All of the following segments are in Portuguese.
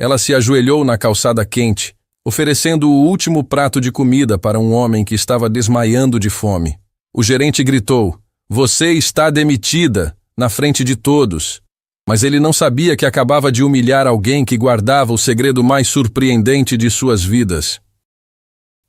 Ela se ajoelhou na calçada quente, oferecendo o último prato de comida para um homem que estava desmaiando de fome. O gerente gritou: "Você está demitida", na frente de todos. Mas ele não sabia que acabava de humilhar alguém que guardava o segredo mais surpreendente de suas vidas.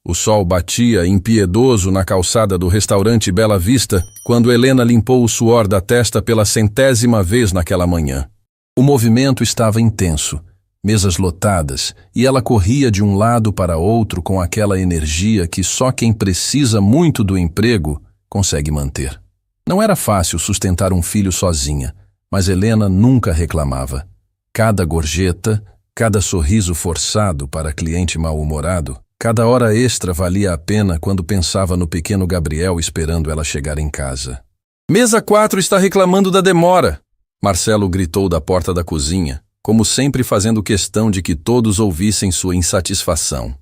O sol batia impiedoso na calçada do restaurante Bela Vista quando Helena limpou o suor da testa pela 100ª vez naquela manhã. O movimento estava intenso, mesas lotadas, e ela corria de um lado para outro com aquela energia que só quem precisa muito do emprego consegue manter. Não era fácil sustentar um filho sozinha, mas Helena nunca reclamava. Cada gorjeta, cada sorriso forçado para cliente mal-humorado, cada hora extra valia a pena quando pensava no pequeno Gabriel esperando ela chegar em casa. "Mesa 4 está reclamando da demora", Marcelo gritou da porta da cozinha, como sempre fazendo questão de que todos ouvissem sua insatisfação.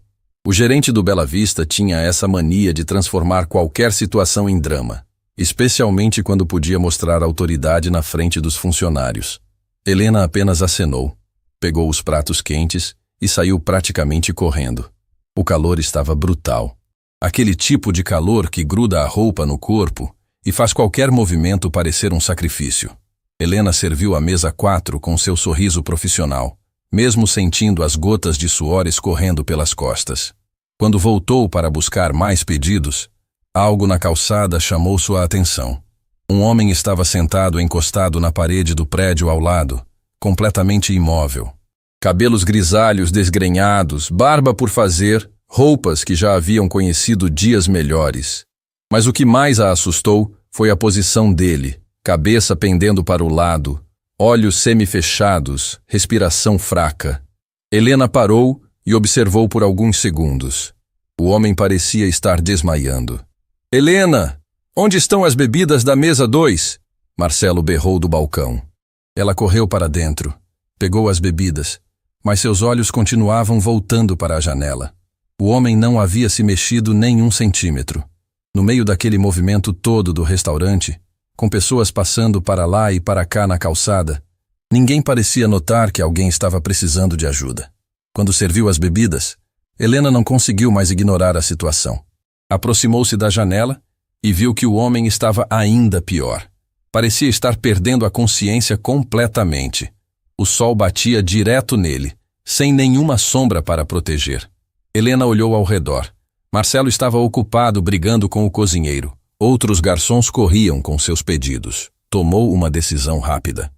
O gerente do Bela Vista tinha essa mania de transformar qualquer situação em drama, especialmente quando podia mostrar autoridade na frente dos funcionários. Helena apenas acenou, pegou os pratos quentes e saiu praticamente correndo. O calor estava brutal. Aquele tipo de calor que gruda a roupa no corpo e faz qualquer movimento parecer um sacrifício. Helena serviu a mesa 4 com seu sorriso profissional, mesmo sentindo as gotas de suor escorrendo pelas costas. Quando voltou para buscar mais pedidos, algo na calçada chamou sua atenção. Um homem estava sentado encostado na parede do prédio ao lado, completamente imóvel. Cabelos grisalhos desgrenhados, barba por fazer, roupas que já haviam conhecido dias melhores. Mas o que mais a assustou foi a posição dele, cabeça pendendo para o lado, olhos semifechados, respiração fraca. Helena parou e observou por alguns segundos. O homem parecia estar desmaiando. "Helena, onde estão as bebidas da mesa 2? Marcelo berrou do balcão. Ela correu para dentro, pegou as bebidas, mas seus olhos continuavam voltando para a janela. O homem não havia se mexido nem 1 centímetro. No meio daquele movimento todo do restaurante, com pessoas passando para lá e para cá na calçada, ninguém parecia notar que alguém estava precisando de ajuda. Quando serviu as bebidas, Helena não conseguiu mais ignorar a situação. Aproximou-se da janela e viu que o homem estava ainda pior. Parecia estar perdendo a consciência completamente. O sol batia direto nele, sem nenhuma sombra para proteger. Helena olhou ao redor. Marcelo estava ocupado brigando com o cozinheiro. Outros garçons corriam com seus pedidos. Tomou uma decisão rápida.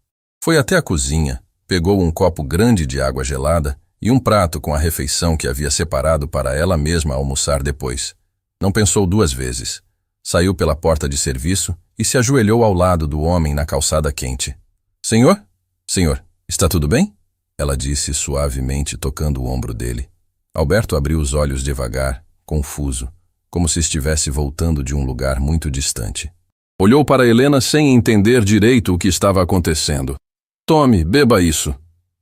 Foi até a cozinha, pegou um copo grande de água gelada e um prato com a refeição que havia separado para ela mesma almoçar depois. Não pensou 2 vezes. Saiu pela porta de serviço e se ajoelhou ao lado do homem na calçada quente. "Senhor? Senhor, está tudo bem?" Ela disse suavemente, tocando o ombro dele. Alberto abriu os olhos devagar, confuso, como se estivesse voltando de um lugar muito distante. Olhou para Helena sem entender direito o que estava acontecendo. "Tome, beba isso."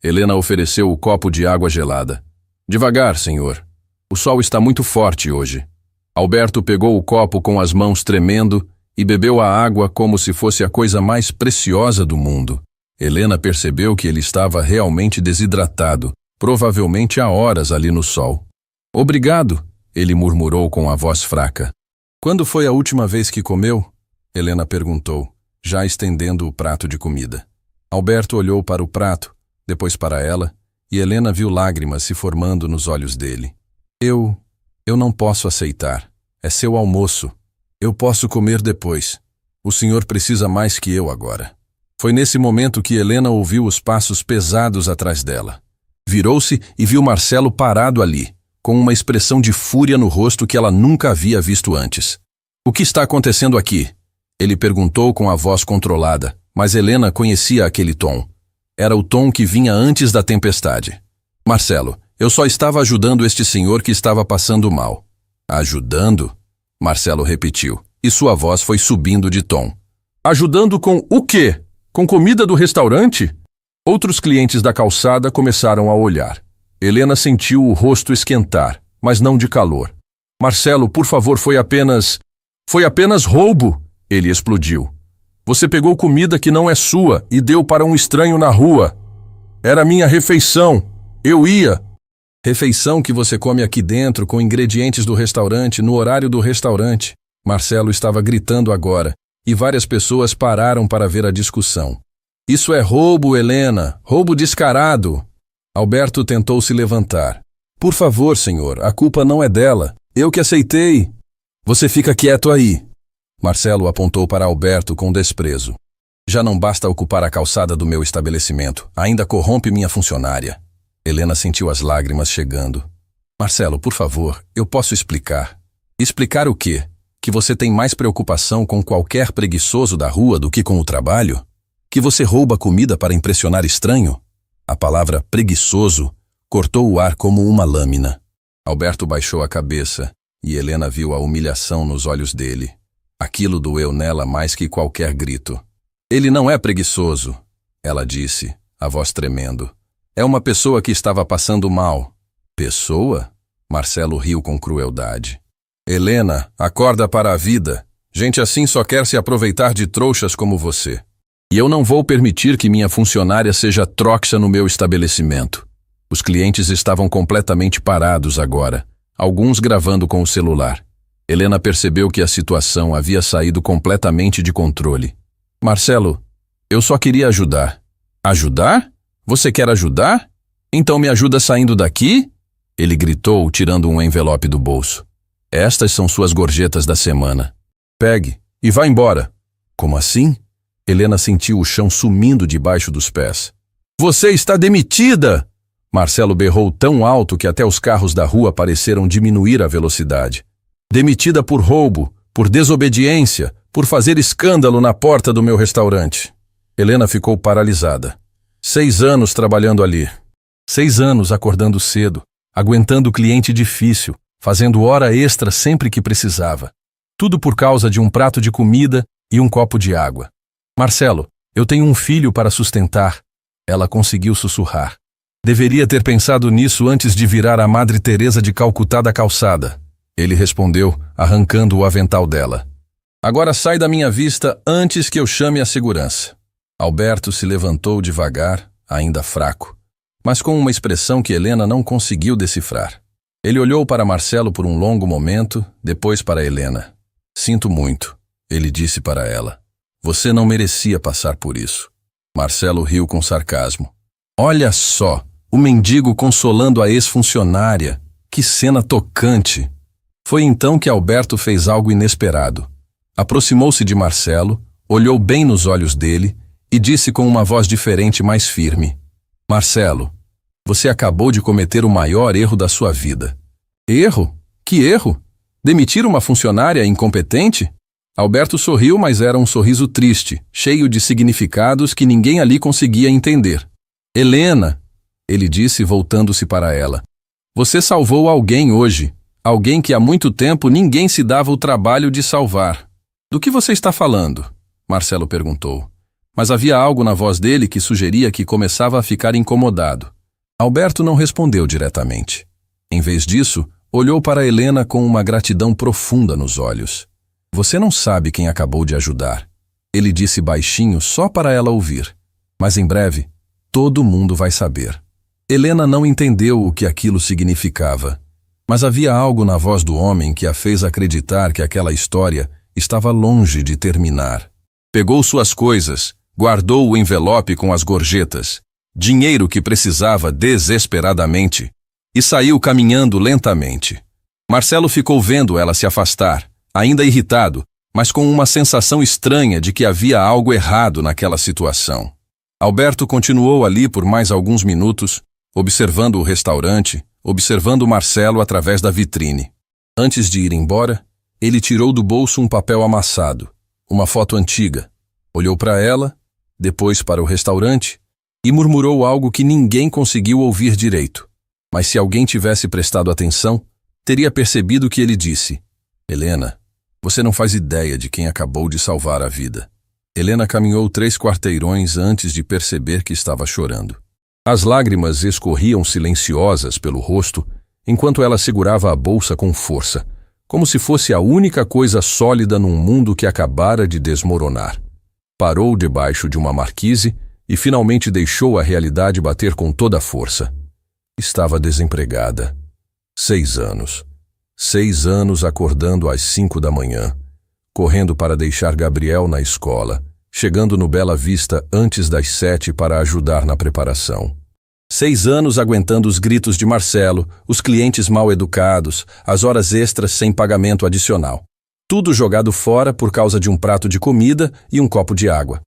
Helena ofereceu o copo de água gelada. "Devagar, senhor. O sol está muito forte hoje." Alberto pegou o copo com as mãos tremendo e bebeu a água como se fosse a coisa mais preciosa do mundo. Helena percebeu que ele estava realmente desidratado, provavelmente há horas ali no sol. "Obrigado", ele murmurou com a voz fraca. "Quando foi a última vez que comeu?" Helena perguntou, já estendendo o prato de comida. Alberto olhou para o prato, depois para ela, e Helena viu lágrimas se formando nos olhos dele. Eu não posso aceitar. É seu almoço. Eu posso comer depois. O senhor precisa mais que eu agora." Foi nesse momento que Helena ouviu os passos pesados atrás dela. Virou-se e viu Marcelo parado ali, com uma expressão de fúria no rosto que ela nunca havia visto antes. "O que está acontecendo aqui?" Ele perguntou com a voz controlada, mas Helena conhecia aquele tom. Era o tom que vinha antes da tempestade. "Marcelo, eu só estava ajudando este senhor que estava passando mal." "Ajudando?" Marcelo repetiu, e sua voz foi subindo de tom. "Ajudando com o quê? Com comida do restaurante?" Outros clientes da calçada começaram a olhar. Helena sentiu o rosto esquentar, mas não de calor. "Marcelo, por favor, foi apenas roubo!" Ele explodiu. "Você pegou comida que não é sua e deu para um estranho na rua. Era minha refeição. Eu ia. Refeição que você come aqui dentro com ingredientes do restaurante no horário do restaurante. Marcelo estava gritando agora, e várias pessoas pararam para ver a discussão. Isso é roubo, Helena, roubo descarado. Alberto tentou se levantar. Por favor, senhor, a culpa não é dela. Eu que aceitei. Você fica quieto aí. Marcelo apontou para Alberto com desprezo. Já não basta ocupar a calçada do meu estabelecimento, ainda corrompe minha funcionária. Helena sentiu as lágrimas chegando. Marcelo, por favor, eu posso explicar. Explicar o quê? Que você tem mais preocupação com qualquer preguiçoso da rua do que com o trabalho? Que você rouba comida para impressionar estranho? A palavra preguiçoso cortou o ar como uma lâmina. Alberto baixou a cabeça e Helena viu a humilhação nos olhos dele. Aquilo doeu nela mais que qualquer grito. Ele não é preguiçoso, ela disse, a voz tremendo. É uma pessoa que estava passando mal. Pessoa? Marcelo riu com crueldade. Helena, acorda para a vida. Gente assim só quer se aproveitar de trouxas como você. E eu não vou permitir que minha funcionária seja trouxa no meu estabelecimento. Os clientes estavam completamente parados agora, alguns gravando com o celular. Helena percebeu que a situação havia saído completamente de controle. Marcelo, eu só queria ajudar. Ajudar? Você quer ajudar? Então me ajuda saindo daqui? Ele gritou, tirando um envelope do bolso. Estas são suas gorjetas da semana. Pegue e vá embora. Como assim? Helena sentiu o chão sumindo debaixo dos pés. Você está demitida! Marcelo berrou tão alto que até os carros da rua pareceram diminuir a velocidade. Demitida por roubo, por desobediência, por fazer escândalo na porta do meu restaurante. Helena ficou paralisada. 6 anos trabalhando ali. 6 anos acordando cedo, aguentando cliente difícil, fazendo hora extra sempre que precisava. Tudo por causa de um prato de comida e um copo de água. Marcelo, eu tenho um filho para sustentar. Ela conseguiu sussurrar. Deveria ter pensado nisso antes de virar a Madre Teresa de Calcutá da calçada. Ele respondeu, arrancando o avental dela. Agora sai da minha vista antes que eu chame a segurança. Alberto se levantou devagar, ainda fraco, mas com uma expressão que Helena não conseguiu decifrar. Ele olhou para Marcelo por um longo momento, depois para Helena. Sinto muito, ele disse para ela. Você não merecia passar por isso. Marcelo riu com sarcasmo. Olha só, o mendigo consolando a ex-funcionária. Que cena tocante! Foi então que Alberto fez algo inesperado. Aproximou-se de Marcelo, olhou bem nos olhos dele e disse com uma voz diferente, mais firme. Marcelo, você acabou de cometer o maior erro da sua vida. Erro? Que erro? Demitir uma funcionária incompetente? Alberto sorriu, mas era um sorriso triste, cheio de significados que ninguém ali conseguia entender. Helena, ele disse voltando-se para ela. Você salvou alguém hoje. Alguém que há muito tempo ninguém se dava o trabalho de salvar. Do que você está falando? Marcelo perguntou. Mas havia algo na voz dele que sugeria que começava a ficar incomodado. Alberto não respondeu diretamente. Em vez disso, olhou para Helena com uma gratidão profunda nos olhos. Você não sabe quem acabou de ajudar. Ele disse baixinho só para ela ouvir. Mas em breve, todo mundo vai saber. Helena não entendeu o que aquilo significava. Mas havia algo na voz do homem que a fez acreditar que aquela história estava longe de terminar. Pegou suas coisas, guardou o envelope com as gorjetas, dinheiro que precisava desesperadamente, e saiu caminhando lentamente. Marcelo ficou vendo ela se afastar, ainda irritado, mas com uma sensação estranha de que havia algo errado naquela situação. Alberto continuou ali por mais alguns minutos, observando o restaurante, observando Marcelo através da vitrine. Antes de ir embora, ele tirou do bolso um papel amassado, uma foto antiga, olhou para ela, depois para o restaurante e murmurou algo que ninguém conseguiu ouvir direito. Mas se alguém tivesse prestado atenção, teria percebido que ele disse: Helena, você não faz ideia de quem acabou de salvar a vida. Helena caminhou 3 quarteirões antes de perceber que estava chorando. As lágrimas escorriam silenciosas pelo rosto, enquanto ela segurava a bolsa com força, como se fosse a única coisa sólida num mundo que acabara de desmoronar. Parou debaixo de uma marquise e finalmente deixou a realidade bater com toda a força. Estava desempregada. 6 anos. 6 anos acordando às 5 da manhã, correndo para deixar Gabriel na escola, chegando no Bela Vista antes das 7 para ajudar na preparação. 6 anos aguentando os gritos de Marcelo, os clientes mal educados, as horas extras sem pagamento adicional. Tudo jogado fora por causa de um prato de comida e um copo de água.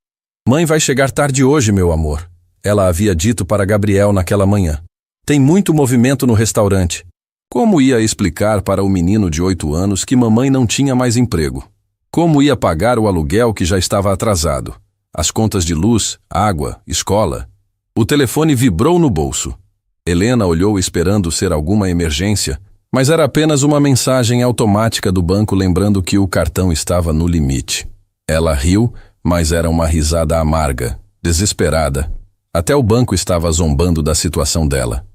Mãe vai chegar tarde hoje, meu amor, ela havia dito para Gabriel naquela manhã. Tem muito movimento no restaurante. Como ia explicar para o menino de 8 anos que mamãe não tinha mais emprego? Como ia pagar o aluguel que já estava atrasado? As contas de luz, água, escola? O telefone vibrou no bolso. Helena olhou esperando ser alguma emergência, mas era apenas uma mensagem automática do banco lembrando que o cartão estava no limite. Ela riu, mas era uma risada amarga, desesperada. Até o banco estava zombando da situação dela.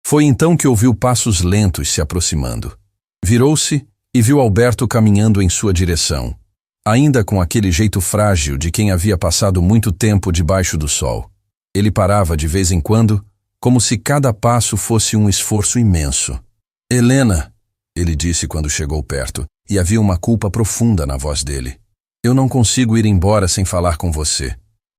Foi então que ouviu passos lentos se aproximando. Virou-se e viu Alberto caminhando em sua direção, ainda com aquele jeito frágil de quem havia passado muito tempo debaixo do sol. Ele parava de vez em quando, como se cada passo fosse um esforço imenso. Helena, ele disse quando chegou perto, e havia uma culpa profunda na voz dele. Eu não consigo ir embora sem falar com você.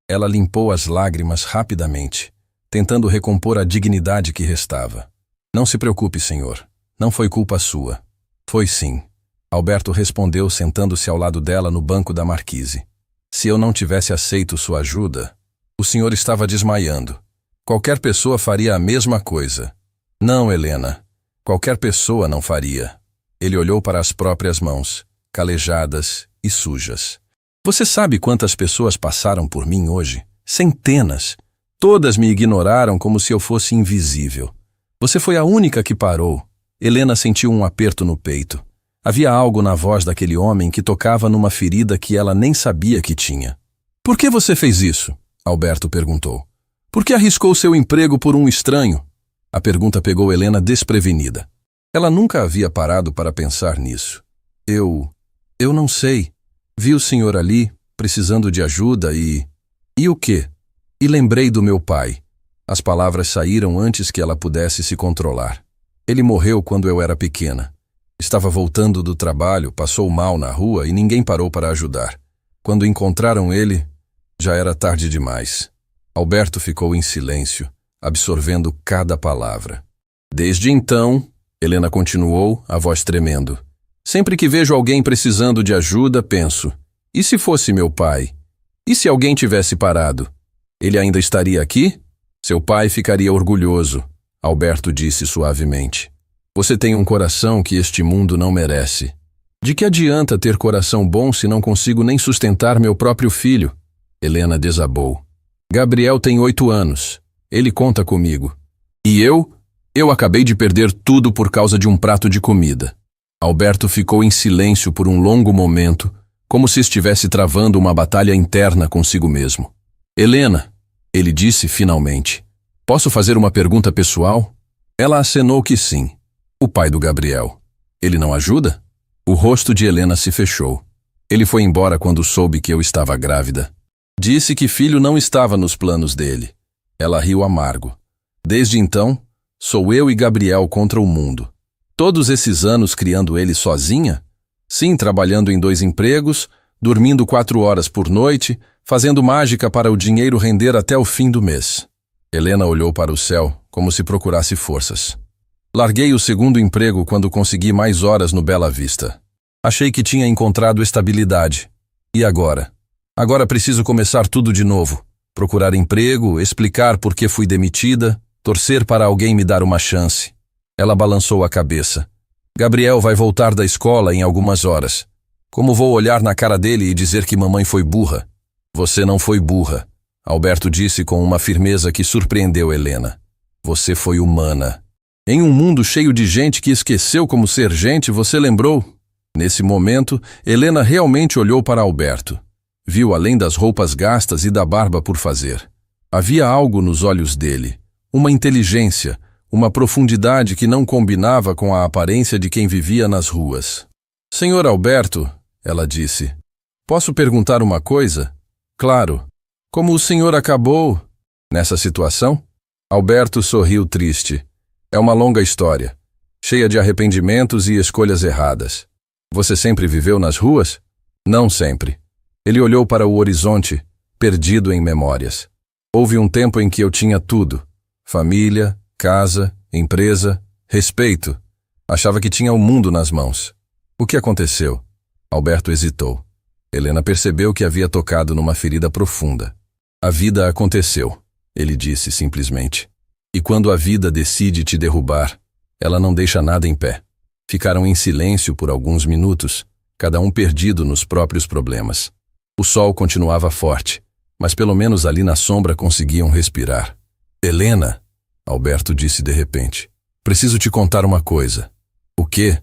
Ela limpou as lágrimas rapidamente, tentando recompor a dignidade que restava. Não se preocupe, senhor. Não foi culpa sua. Foi sim. Alberto respondeu sentando-se ao lado dela no banco da marquise. Se eu não tivesse aceito sua ajuda, o senhor estava desmaiando. Qualquer pessoa faria a mesma coisa. Não, Helena. Qualquer pessoa não faria. Ele olhou para as próprias mãos, calejadas e sujas. Você sabe quantas pessoas passaram por mim hoje? Centenas. Todas me ignoraram como se eu fosse invisível. Você foi a única que parou. Helena sentiu um aperto no peito. Havia algo na voz daquele homem que tocava numa ferida que ela nem sabia que tinha. Por que você fez isso? Alberto perguntou. Por que arriscou seu emprego por um estranho? A pergunta pegou Helena desprevenida. Ela nunca havia parado para pensar nisso. Eu não sei. Vi o senhor ali, precisando de ajuda e... E o quê? E lembrei do meu pai. As palavras saíram antes que ela pudesse se controlar. Ele morreu quando eu era pequena. Estava voltando do trabalho, passou mal na rua e ninguém parou para ajudar. Quando encontraram ele, já era tarde demais. Alberto ficou em silêncio, absorvendo cada palavra. Desde então, Helena continuou, a voz tremendo. Sempre que vejo alguém precisando de ajuda, penso, e se fosse meu pai? E se alguém tivesse parado? Ele ainda estaria aqui? Seu pai ficaria orgulhoso, Alberto disse suavemente. Você tem um coração que este mundo não merece. De que adianta ter coração bom se não consigo nem sustentar meu próprio filho? Helena desabou. Gabriel tem 8 anos. Ele conta comigo. E eu? Eu acabei de perder tudo por causa de um prato de comida. Alberto ficou em silêncio por um longo momento, como se estivesse travando uma batalha interna consigo mesmo. Helena, ele disse finalmente, posso fazer uma pergunta pessoal? Ela acenou que sim. O pai do Gabriel. Ele não ajuda? O rosto de Helena se fechou. Ele foi embora quando soube que eu estava grávida. Disse que filho não estava nos planos dele. Ela riu amargo. Desde então, sou eu e Gabriel contra o mundo. Todos esses anos criando ele sozinha? Sim, trabalhando em 2 empregos, dormindo 4 horas por noite, fazendo mágica para o dinheiro render até o fim do mês. Helena olhou para o céu, como se procurasse forças. Larguei o 2º emprego quando consegui mais horas no Bela Vista. Achei que tinha encontrado estabilidade. E agora? Agora preciso começar tudo de novo. Procurar emprego, explicar por que fui demitida, torcer para alguém me dar uma chance. Ela balançou a cabeça. Gabriel vai voltar da escola em algumas horas. Como vou olhar na cara dele e dizer que mamãe foi burra? Você não foi burra, Alberto disse com uma firmeza que surpreendeu Helena. Você foi humana. Em um mundo cheio de gente que esqueceu como ser gente, você lembrou? Nesse momento, Helena realmente olhou para Alberto. Viu além das roupas gastas e da barba por fazer. Havia algo nos olhos dele, uma inteligência, uma profundidade que não combinava com a aparência de quem vivia nas ruas. Senhor Alberto, ela disse, posso perguntar uma coisa? Claro. Como o senhor acabou nessa situação? Alberto sorriu triste. É uma longa história, cheia de arrependimentos e escolhas erradas. Você sempre viveu nas ruas? Não sempre. Ele olhou para o horizonte, perdido em memórias. Houve um tempo em que eu tinha tudo: família, casa, empresa, respeito. Achava que tinha o mundo nas mãos. O que aconteceu? Alberto hesitou. Helena percebeu que havia tocado numa ferida profunda. A vida aconteceu, ele disse simplesmente. E quando a vida decide te derrubar, ela não deixa nada em pé. Ficaram em silêncio por alguns minutos, cada um perdido nos próprios problemas. O sol continuava forte, mas pelo menos ali na sombra conseguiam respirar. Helena, Alberto disse de repente, preciso te contar uma coisa. O quê?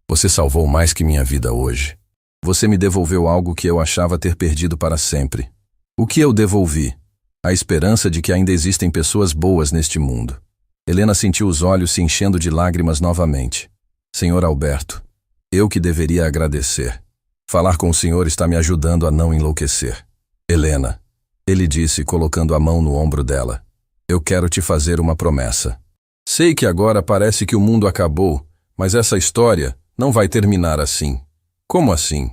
Você salvou mais que minha vida hoje. Você me devolveu algo que eu achava ter perdido para sempre. O que eu devolvi? A esperança de que ainda existem pessoas boas neste mundo. Helena sentiu os olhos se enchendo de lágrimas novamente. Senhor Alberto, eu que deveria agradecer. Falar com o senhor está me ajudando a não enlouquecer. Helena, ele disse colocando a mão no ombro dela. Eu quero te fazer uma promessa. Sei que agora parece que o mundo acabou, mas essa história não vai terminar assim. Como assim?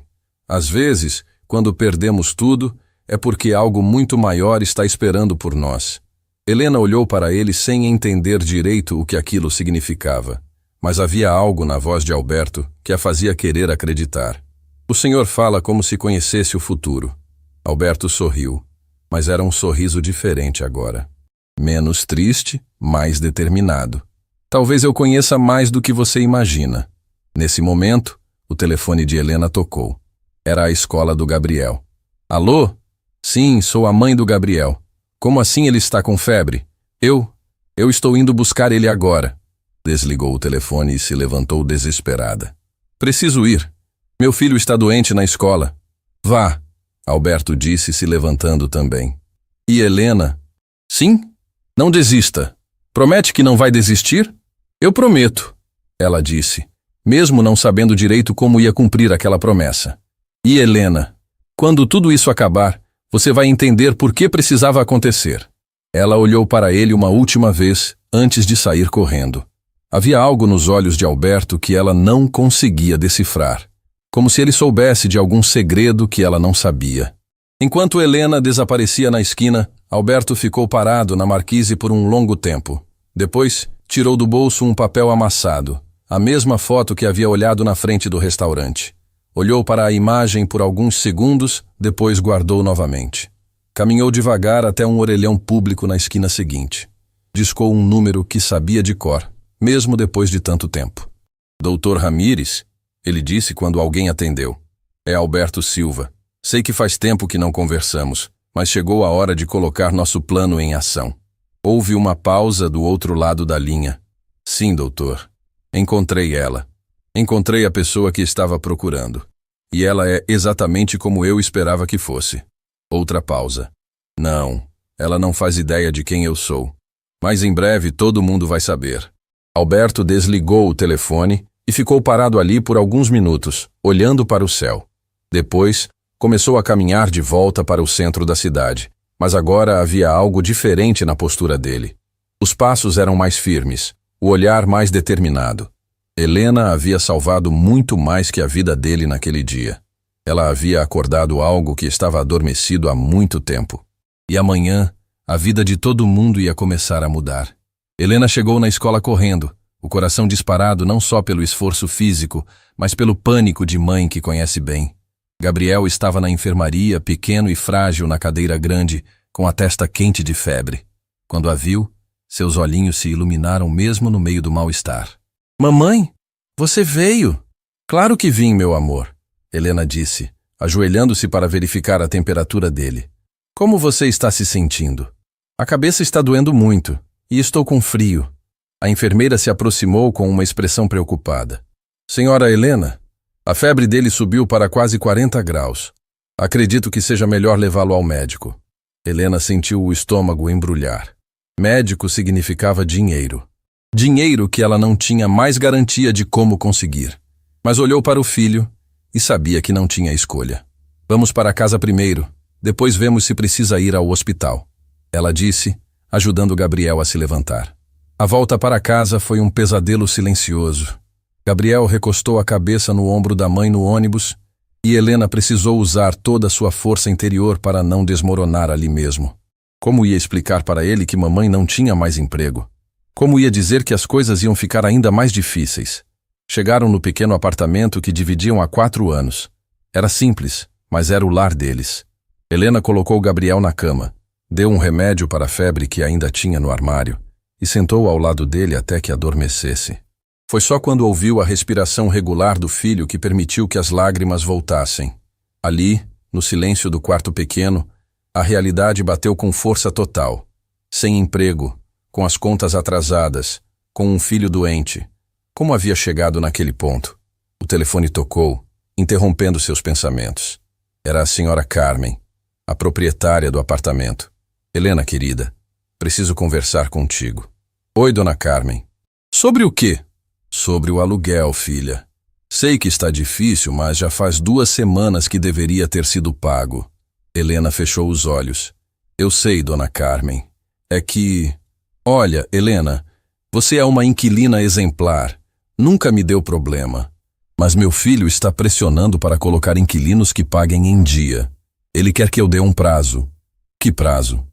Às vezes, quando perdemos tudo, é porque algo muito maior está esperando por nós. Helena olhou para ele sem entender direito o que aquilo significava. Mas havia algo na voz de Alberto que a fazia querer acreditar. O senhor fala como se conhecesse o futuro. Alberto sorriu, mas era um sorriso diferente agora. Menos triste, mais determinado. Talvez eu conheça mais do que você imagina. Nesse momento, o telefone de Helena tocou. Era a escola do Gabriel. Alô? Sim, sou a mãe do Gabriel. Como assim ele está com febre? Eu estou indo buscar ele agora. Desligou o telefone e se levantou desesperada. Preciso ir. Meu filho está doente na escola. Vá, Alberto disse, se levantando também. E Helena? Sim? Não desista. Promete que não vai desistir? Eu prometo, ela disse, mesmo não sabendo direito como ia cumprir aquela promessa. E Helena? Quando tudo isso acabar, você vai entender por que precisava acontecer. Ela olhou para ele uma última vez, antes de sair correndo. Havia algo nos olhos de Alberto que ela não conseguia decifrar, como se ele soubesse de algum segredo que ela não sabia. Enquanto Helena desaparecia na esquina, Alberto ficou parado na marquise por um longo tempo. Depois, tirou do bolso um papel amassado, a mesma foto que havia olhado na frente do restaurante. Olhou para a imagem por alguns segundos, depois guardou novamente. Caminhou devagar até um orelhão público na esquina seguinte. Discou um número que sabia de cor, mesmo depois de tanto tempo. Doutor Ramírez, ele disse quando alguém atendeu. É Alberto Silva. Sei que faz tempo que não conversamos, mas chegou a hora de colocar nosso plano em ação. Houve uma pausa do outro lado da linha. Sim, doutor. Encontrei ela. Encontrei a pessoa que estava procurando. E ela é exatamente como eu esperava que fosse. Outra pausa. Não, ela não faz ideia de quem eu sou. Mas em breve todo mundo vai saber. Alberto desligou o telefone e ficou parado ali por alguns minutos, olhando para o céu. Depois, começou a caminhar de volta para o centro da cidade, mas agora havia algo diferente na postura dele. Os passos eram mais firmes, o olhar mais determinado. Helena havia salvado muito mais que a vida dele naquele dia. Ela havia acordado algo que estava adormecido há muito tempo. E amanhã, a vida de todo mundo ia começar a mudar. Helena chegou na escola correndo, o coração disparado não só pelo esforço físico, mas pelo pânico de mãe que conhece bem. Gabriel estava na enfermaria, pequeno e frágil na cadeira grande, com a testa quente de febre. Quando a viu, seus olhinhos se iluminaram mesmo no meio do mal-estar. Mamãe, você veio? Claro que vim, meu amor, Helena disse, ajoelhando-se para verificar a temperatura dele. Como você está se sentindo? A cabeça está doendo muito, e estou com frio. A enfermeira se aproximou com uma expressão preocupada. Senhora Helena, a febre dele subiu para quase 40 graus. Acredito que seja melhor levá-lo ao médico. Helena sentiu o estômago embrulhar. Médico significava dinheiro. Dinheiro que ela não tinha mais garantia de como conseguir. Mas olhou para o filho e sabia que não tinha escolha. Vamos para casa primeiro, depois vemos se precisa ir ao hospital. Ela disse, ajudando Gabriel a se levantar. A volta para casa foi um pesadelo silencioso. Gabriel recostou a cabeça no ombro da mãe no ônibus e Helena precisou usar toda a sua força interior para não desmoronar ali mesmo. Como ia explicar para ele que mamãe não tinha mais emprego? Como ia dizer que as coisas iam ficar ainda mais difíceis? Chegaram no pequeno apartamento que dividiam há 4 anos. Era simples, mas era o lar deles. Helena colocou Gabriel na cama, deu um remédio para a febre que ainda tinha no armário e sentou ao lado dele até que adormecesse. Foi só quando ouviu a respiração regular do filho que permitiu que as lágrimas voltassem. Ali, no silêncio do quarto pequeno, a realidade bateu com força total. Sem emprego, com as contas atrasadas, com um filho doente. Como havia chegado naquele ponto? O telefone tocou, interrompendo seus pensamentos. Era a senhora Carmen, a proprietária do apartamento. Helena, querida, preciso conversar contigo. Oi, dona Carmen. Sobre o quê? Sobre o aluguel, filha. Sei que está difícil, mas já faz 2 semanas que deveria ter sido pago. Helena fechou os olhos. Eu sei, dona Carmen. É que... Olha, Helena, você é uma inquilina exemplar. Nunca me deu problema. Mas meu filho está pressionando para colocar inquilinos que paguem em dia. Ele quer que eu dê um prazo. Que prazo?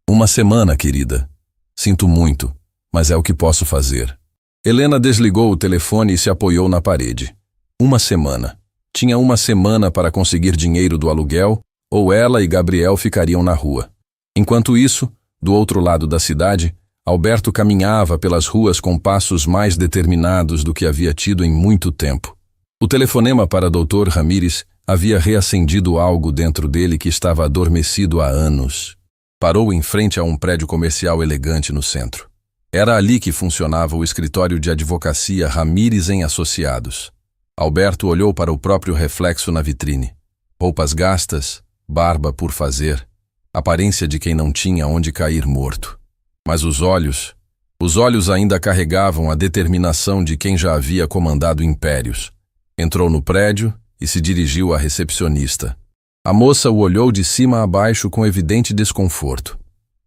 1 semana, querida. Sinto muito, mas é o que posso fazer. Helena desligou o telefone e se apoiou na parede. 1 semana. Tinha 1 semana para conseguir dinheiro do aluguel, ou ela e Gabriel ficariam na rua. Enquanto isso, do outro lado da cidade, Alberto caminhava pelas ruas com passos mais determinados do que havia tido em muito tempo. O telefonema para Dr. Ramírez havia reacendido algo dentro dele que estava adormecido há anos. Parou em frente a um prédio comercial elegante no centro. Era ali que funcionava o escritório de advocacia Ramírez em Associados. Alberto olhou para o próprio reflexo na vitrine. Roupas gastas, barba por fazer, aparência de quem não tinha onde cair morto. Mas os olhos ainda carregavam a determinação de quem já havia comandado impérios. Entrou no prédio e se dirigiu à recepcionista. A moça o olhou de cima a baixo com evidente desconforto.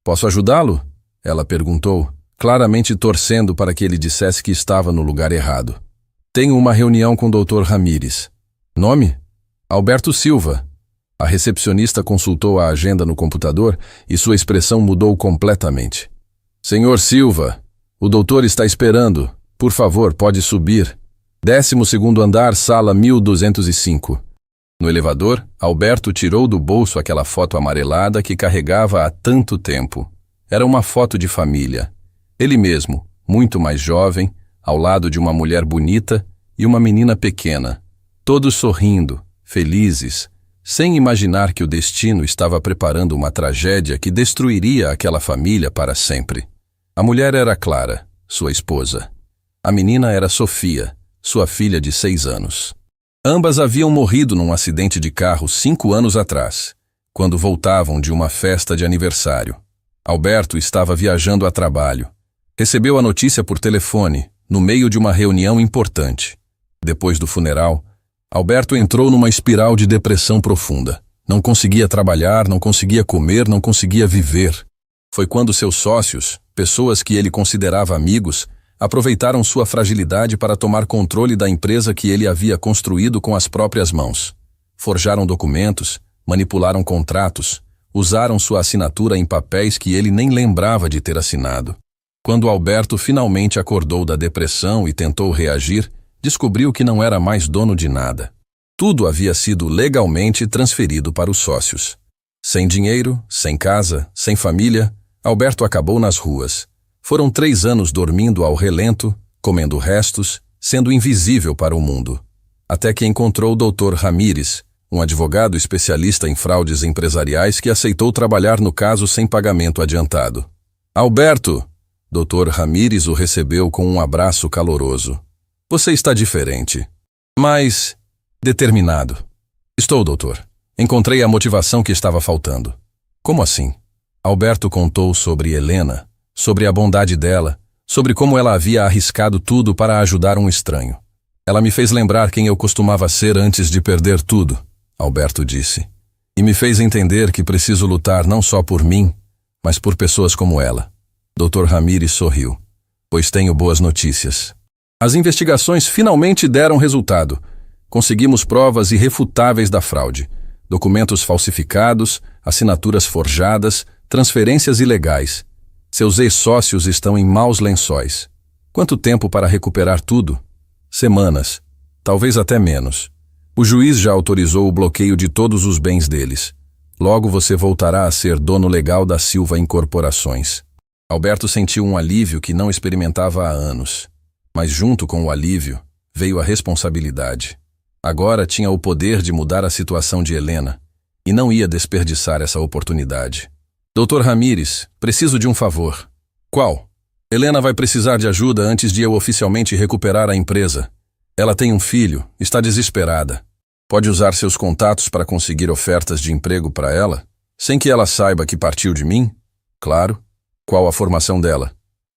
Posso ajudá-lo? Ela perguntou, claramente torcendo para que ele dissesse que estava no lugar errado. Tenho uma reunião com o Dr. Ramírez. Nome? Alberto Silva. A recepcionista consultou a agenda no computador e sua expressão mudou completamente. Senhor Silva, o doutor está esperando. Por favor, pode subir. 12º andar, sala 1205. No elevador, Alberto tirou do bolso aquela foto amarelada que carregava há tanto tempo. Era uma foto de família. Ele mesmo, muito mais jovem, ao lado de uma mulher bonita e uma menina pequena. Todos sorrindo, felizes, sem imaginar que o destino estava preparando uma tragédia que destruiria aquela família para sempre. A mulher era Clara, sua esposa. A menina era Sofia, sua filha de 6 anos. Ambas haviam morrido num acidente de carro 5 anos atrás, quando voltavam de uma festa de aniversário. Alberto estava viajando a trabalho. Recebeu a notícia por telefone, no meio de uma reunião importante. Depois do funeral, Alberto entrou numa espiral de depressão profunda. Não conseguia trabalhar, não conseguia comer, não conseguia viver. Foi quando seus sócios, pessoas que ele considerava amigos, aproveitaram sua fragilidade para tomar controle da empresa que ele havia construído com as próprias mãos. Forjaram documentos, manipularam contratos, usaram sua assinatura em papéis que ele nem lembrava de ter assinado. Quando Alberto finalmente acordou da depressão e tentou reagir, descobriu que não era mais dono de nada. Tudo havia sido legalmente transferido para os sócios. Sem dinheiro, sem casa, sem família, Alberto acabou nas ruas. Foram 3 anos dormindo ao relento, comendo restos, sendo invisível para o mundo. Até que encontrou o Dr. Ramírez, um advogado especialista em fraudes empresariais que aceitou trabalhar no caso sem pagamento adiantado. Alberto! Dr. Ramírez o recebeu com um abraço caloroso. Você está diferente, mas determinado. Estou, doutor. Encontrei a motivação que estava faltando. Como assim? Alberto contou sobre Helena, sobre a bondade dela, sobre como ela havia arriscado tudo para ajudar um estranho. Ela me fez lembrar quem eu costumava ser antes de perder tudo, Alberto disse. E me fez entender que preciso lutar não só por mim, mas por pessoas como ela. Dr. Ramírez sorriu. Pois tenho boas notícias. As investigações finalmente deram resultado. Conseguimos provas irrefutáveis da fraude. Documentos falsificados, assinaturas forjadas, transferências ilegais. Seus ex-sócios estão em maus lençóis. Quanto tempo para recuperar tudo? Semanas. Talvez até menos. O juiz já autorizou o bloqueio de todos os bens deles. Logo você voltará a ser dono legal da Silva Incorporações. Alberto sentiu um alívio que não experimentava há anos. Mas junto com o alívio, veio a responsabilidade. Agora tinha o poder de mudar a situação de Helena, e não ia desperdiçar essa oportunidade. Dr. Ramírez, preciso de um favor. Qual? Helena vai precisar de ajuda antes de eu oficialmente recuperar a empresa. Ela tem um filho, está desesperada. Pode usar seus contatos para conseguir ofertas de emprego para ela, sem que ela saiba que partiu de mim? Claro. Qual a formação dela?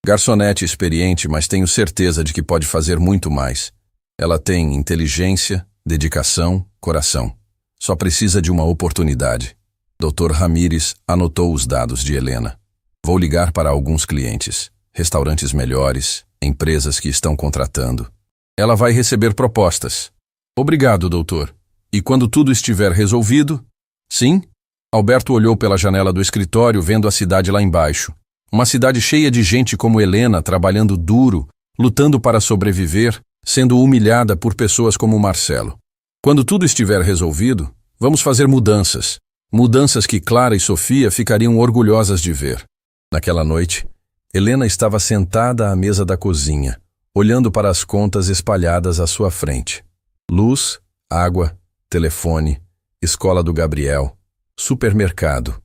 Garçonete experiente, mas tenho certeza de que pode fazer muito mais. Ela tem inteligência, dedicação, coração. Só precisa de uma oportunidade. Dr. Ramírez anotou os dados de Helena. Vou ligar para alguns clientes, restaurantes melhores, empresas que estão contratando. Ela vai receber propostas. Obrigado, doutor. E quando tudo estiver resolvido? Sim? Alberto olhou pela janela do escritório, vendo a cidade lá embaixo. Uma cidade cheia de gente como Helena, trabalhando duro, lutando para sobreviver, sendo humilhada por pessoas como Marcelo. Quando tudo estiver resolvido, vamos fazer mudanças. Mudanças que Clara e Sofia ficariam orgulhosas de ver. Naquela noite, Helena estava sentada à mesa da cozinha, olhando para as contas espalhadas à sua frente. Luz, água, telefone, escola do Gabriel, supermercado.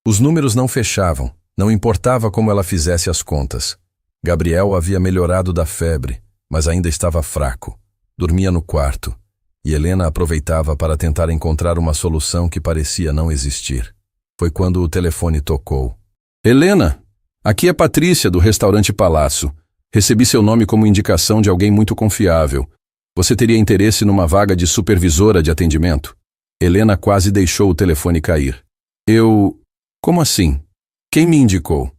Os números não fechavam, não importava como ela fizesse as contas. Gabriel havia melhorado da febre, mas ainda estava fraco. Dormia no quarto, e Helena aproveitava para tentar encontrar uma solução que parecia não existir. Foi quando o telefone tocou. Helena, aqui é Patrícia, do restaurante Palácio. Recebi seu nome como indicação de alguém muito confiável. Você teria interesse numa vaga de supervisora de atendimento? Helena quase deixou o telefone cair. Como assim? Quem me indicou?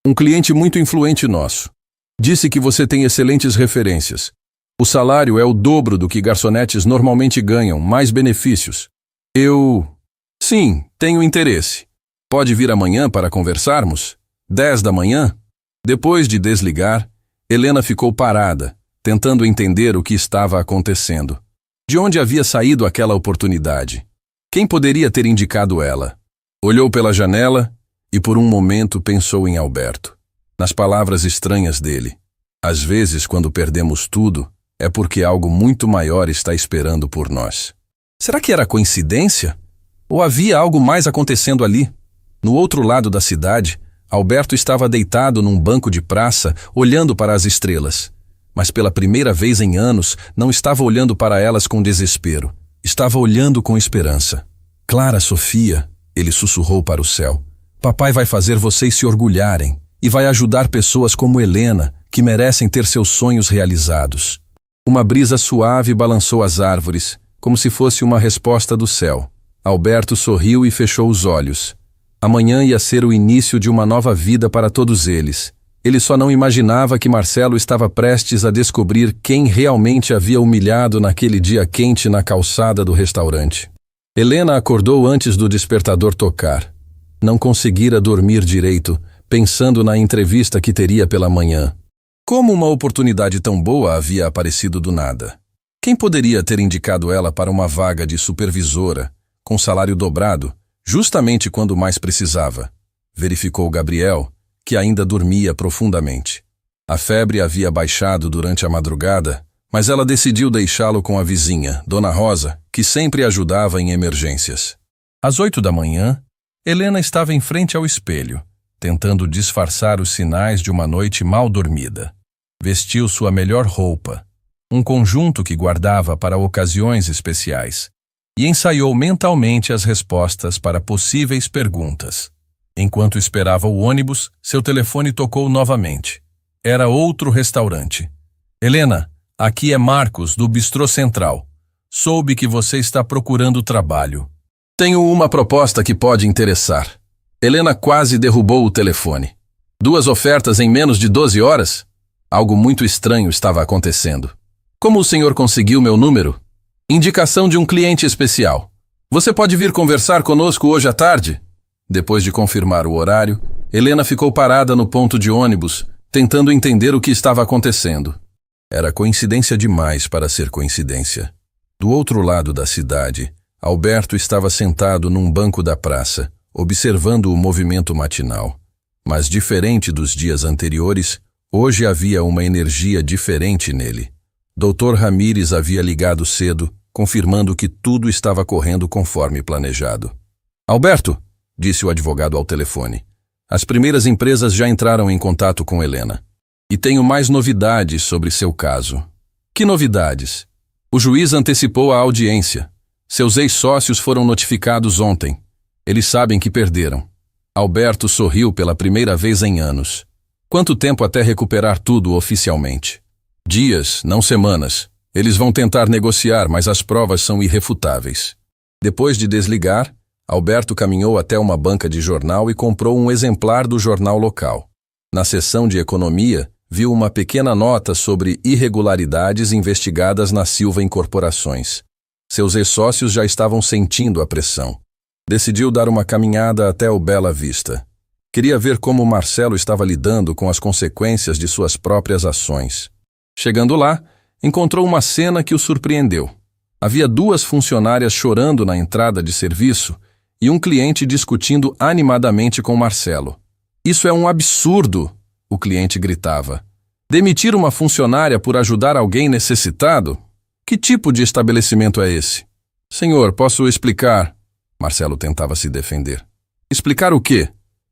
Um cliente muito influente nosso. Disse que você tem excelentes referências. O salário é o dobro do que garçonetes normalmente ganham, mais benefícios. Sim, tenho interesse. Pode vir amanhã para conversarmos? 10 da manhã? Depois de desligar, Helena ficou parada, tentando entender o que estava acontecendo. De onde havia saído aquela oportunidade? Quem poderia ter indicado ela? Olhou pela janela e por um momento pensou em Alberto, nas palavras estranhas dele. Às vezes, quando perdemos tudo, é porque algo muito maior está esperando por nós. Será que era coincidência? Ou havia algo mais acontecendo ali? No outro lado da cidade, Alberto estava deitado num banco de praça, olhando para as estrelas. Mas pela primeira vez em anos, não estava olhando para elas com desespero. Estava olhando com esperança. Clara, Sofia, ele sussurrou para o céu. Papai vai fazer vocês se orgulharem e vai ajudar pessoas como Helena, que merecem ter seus sonhos realizados. Uma brisa suave balançou as árvores, como se fosse uma resposta do céu. Alberto sorriu e fechou os olhos. Amanhã ia ser o início de uma nova vida para todos eles. Ele só não imaginava que Marcelo estava prestes a descobrir quem realmente havia humilhado naquele dia quente na calçada do restaurante. Helena acordou antes do despertador tocar. Não conseguira dormir direito, pensando na entrevista que teria pela manhã. Como uma oportunidade tão boa havia aparecido do nada? Quem poderia ter indicado ela para uma vaga de supervisora, com salário dobrado, justamente quando mais precisava? Verificou Gabriel, que ainda dormia profundamente. A febre havia baixado durante a madrugada, mas ela decidiu deixá-lo com a vizinha, Dona Rosa, que sempre ajudava em emergências. Às 8 da manhã, Helena estava em frente ao espelho, tentando disfarçar os sinais de uma noite mal dormida. Vestiu sua melhor roupa, um conjunto que guardava para ocasiões especiais, e ensaiou mentalmente as respostas para possíveis perguntas. Enquanto esperava o ônibus, seu telefone tocou novamente. Era outro restaurante. Helena, aqui é Marcos, do Bistrô Central. Soube que você está procurando trabalho. Tenho uma proposta que pode interessar. Helena quase derrubou o telefone. 2 ofertas em menos de 12 horas? Algo muito estranho estava acontecendo. Como o senhor conseguiu meu número? Indicação de um cliente especial. Você pode vir conversar conosco hoje à tarde? Depois de confirmar o horário, Helena ficou parada no ponto de ônibus, tentando entender o que estava acontecendo. Era coincidência demais para ser coincidência. Do outro lado da cidade, Alberto estava sentado num banco da praça, observando o movimento matinal. Mas diferente dos dias anteriores, hoje havia uma energia diferente nele. Dr. Ramírez havia ligado cedo, confirmando que tudo estava correndo conforme planejado. Alberto, disse o advogado ao telefone. As primeiras empresas já entraram em contato com Helena. E tenho mais novidades sobre seu caso. Que novidades? O juiz antecipou a audiência. Seus ex-sócios foram notificados ontem. Eles sabem que perderam. Alberto sorriu pela primeira vez em anos. Quanto tempo até recuperar tudo oficialmente? Dias, não semanas. Eles vão tentar negociar, mas as provas são irrefutáveis. Depois de desligar, Alberto caminhou até uma banca de jornal e comprou um exemplar do jornal local. Na seção de economia, viu uma pequena nota sobre irregularidades investigadas na Silva Incorporações. Seus ex-sócios já estavam sentindo a pressão. Decidiu dar uma caminhada até o Bela Vista. Queria ver como Marcelo estava lidando com as consequências de suas próprias ações. Chegando lá, encontrou uma cena que o surpreendeu. Havia 2 funcionárias chorando na entrada de serviço e um cliente discutindo animadamente com Marcelo. Isso é um absurdo, o cliente gritava. Demitir uma funcionária por ajudar alguém necessitado? Que tipo de estabelecimento é esse? Senhor, posso explicar? Marcelo tentava se defender. Explicar o quê?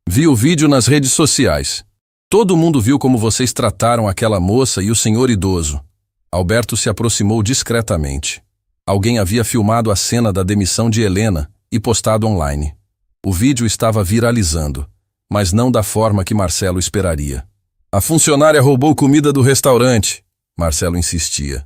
Vi o vídeo nas redes sociais. Todo mundo viu como vocês trataram aquela moça e o senhor idoso. Alberto se aproximou discretamente. Alguém havia filmado a cena da demissão de Helena e postado online. O vídeo estava viralizando, mas não da forma que Marcelo esperaria. A funcionária roubou comida do restaurante, Marcelo insistia.